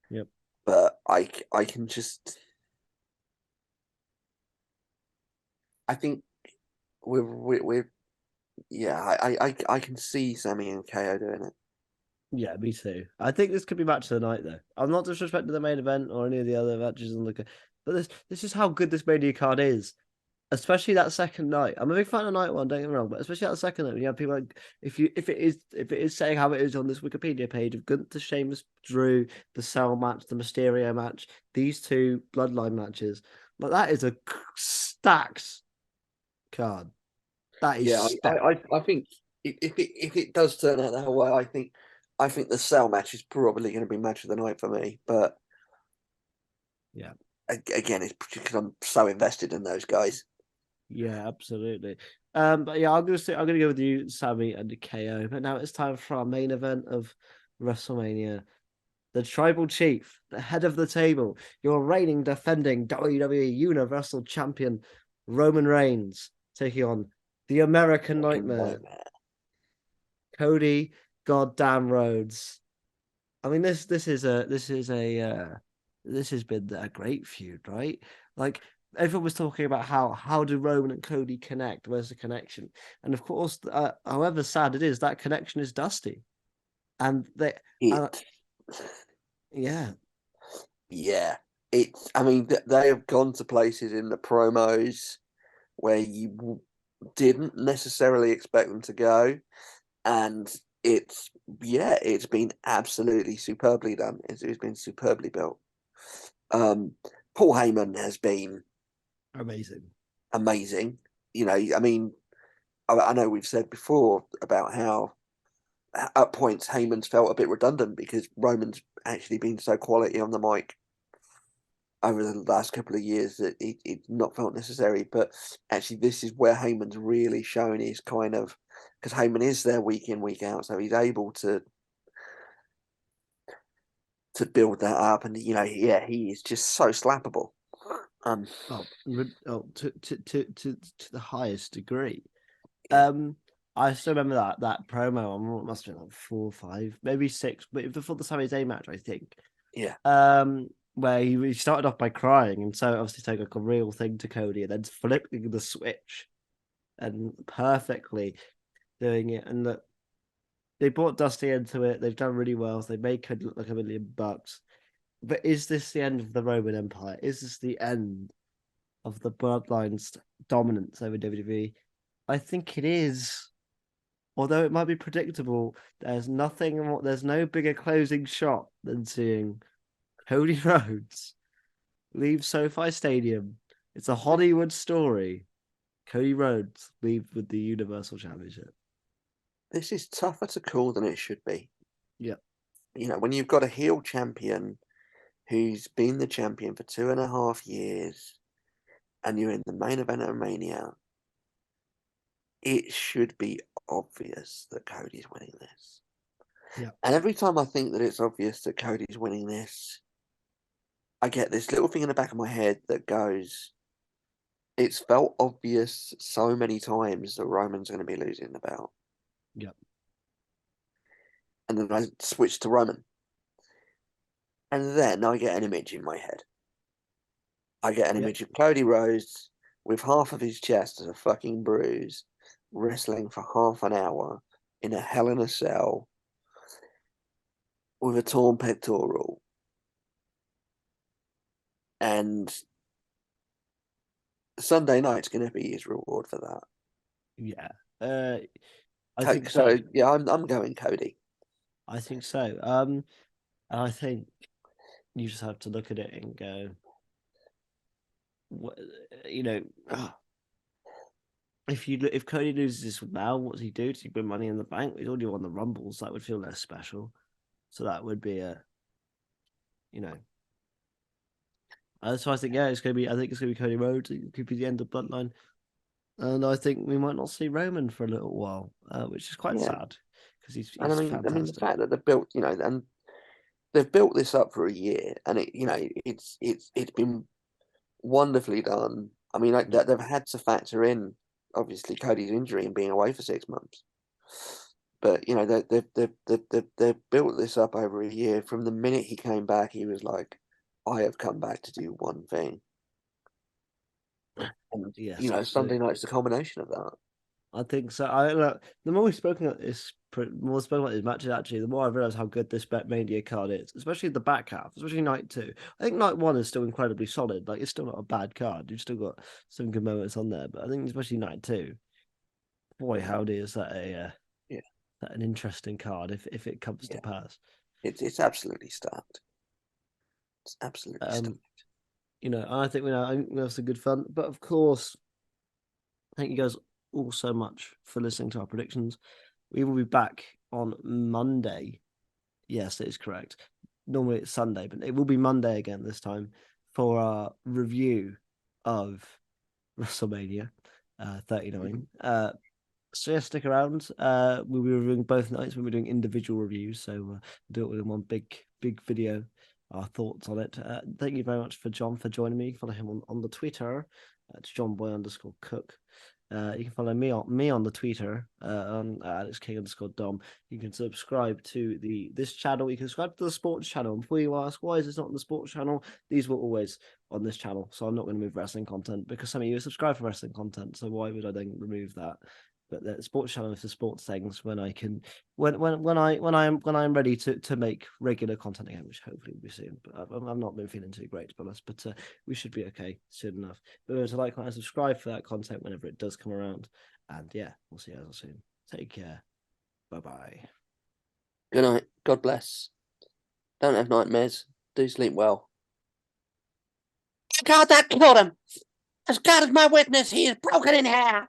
Yep. But I can just, I think we're yeah, I can see Sammy and KO doing it. Yeah, me too. I think this could be match of the night, though. I'm not disrespecting the main event or any of the other matches on the, but this is how good this Mania card is, especially that second night. I'm a big fan of night one, don't get me wrong, but especially that second night, when you have people like if it is saying how it is on this Wikipedia page of Gunther, Sheamus, Drew, the Cell match, the Mysterio match, these two Bloodline matches, like that is a stacked card. That is Yeah, stacked. I think if it does turn out that way, I think the Cell match is probably going to be match of the night for me. But Yeah. again, it's because I'm so invested in those guys. Yeah, absolutely. But yeah, I'm gonna go with you, Sammy and the KO. But now it's time for our main event of WrestleMania. The Tribal Chief, the head of the table, your reigning defending WWE Universal Champion, Roman Reigns, taking on the American Fucking Nightmare, nightmare. Cody Goddamn Rhodes. I mean, this has been a great feud, right? Like everyone was talking about how do Roman and Cody connect? Where's the connection? And of course, however sad it is, that connection is Dusty, and they, uh, It, yeah, yeah, it's. I mean, they have gone to places in the promos where you didn't necessarily expect them to go, and it's it's been absolutely superbly done. It's been superbly built. Um, Paul Heyman has been amazing. amazing. I mean, I know we've said before about how at points Heyman's felt a bit redundant because Roman's actually been so quality on the mic over the last couple of years that it's not felt necessary. But actually, this is where Heyman's really shown his kind of, because Heyman is there week in, week out, so he's able to build that up. And he is just so slappable. Um, Oh, to the highest degree. yeah, I still remember that promo. It must have been like 4, 5, maybe 6, but before the Sami Zayn match, I think. yeah. Where he started off by crying, and so obviously take like a real thing to Cody, and then flipping the switch and perfectly doing it. And that they brought Dusty into it. They've done really well. So they made Cody look like $1 million. But is this the end of the Roman Empire? Is this the end of the Bloodline's dominance over WWE? I think it is. Although it might be predictable, there's nothing more, there's no bigger closing shot than seeing Cody Rhodes leave SoFi Stadium. It's a Hollywood story. Cody Rhodes leave with the Universal Championship. This is tougher to call than it should be. Yeah. When you've got a heel champion who's been the champion for 2.5 years and you're in the main event of Mania, it should be obvious that Cody's winning this. Yeah. And every time I think that it's obvious that Cody's winning this, I get this little thing in the back of my head that goes, it's felt obvious so many times that Roman's going to be losing the belt. Yeah. And then I switch to Roman. And then I get an image in my head. I get an Yeah. image of Cody Rhodes with half of his chest as a fucking bruise, wrestling for half an hour in a Hell in a Cell with a torn pectoral. And Sunday night's going to be his reward for that. Yeah. I think so. So yeah, I'm going Cody. I think so. And I think you just have to look at it and go, you know, if Cody loses this now, what does he do? Does he win Money in the Bank? He's already won the Rumbles. That would feel less special. So that would be you know. So I think it's gonna be. I think it's gonna be Cody Rhodes. It could be the end of Bloodline, and I think we might not see Roman for a little while, which is quite Yeah, sad because and he's I mean the fantastic. fact that they've built, and they've built this up for a year, and it's been wonderfully done. I mean, like Yeah, that they've had to factor in obviously Cody's injury and being away for 6 months. But they've built this up over a year. From the minute he came back, he was like, "I have come back to do one thing," and yes, Sunday absolutely. night's the culmination of that. I think so. I look, the more we've spoken about this, more we've spoken about these matches. Actually, the more I've realized how good this Mania card is, especially the back half, especially night 2. I think night 1 is still incredibly solid. Like it's still not a bad card. You've still got some good moments on there, but I think especially night 2, boy, howdy, is that Yeah, an interesting card if it comes to yeah, pass. it's absolutely stacked. It's absolutely Um, stacked. I think I think we have some good fun, but of course, thank you guys all so much for listening to our predictions. We will be back on Monday. Yes, that is correct. Normally it's Sunday, but it will be Monday again this time for our review of WrestleMania 39. So yeah, stick around. We'll be reviewing both nights. We'll be doing individual reviews, so we'll do it in one big video. Our thoughts on it. Thank you very much for John for joining me. Follow him on the Twitter at JohnBoy_Cook. You can follow me on the Twitter on AlexKing_Dom. You can subscribe to this channel. You can subscribe to the sports channel. And before you ask why is this not on the sports channel, these were always on this channel. So I'm not going to move wrestling content because some of you subscribe for wrestling content. So why would I then remove that? But the sports channel is for sports things when I can when I'm ready to make regular content again, which hopefully will be soon. But I've not been feeling too great to be honest. But we should be okay soon enough. But to like and subscribe for that content whenever it does come around. And yeah, we'll see you guys soon. Take care. Bye bye. Good night. God bless. Don't have nightmares. Do sleep well. God, that killed him. As God is my witness, he is broken in half.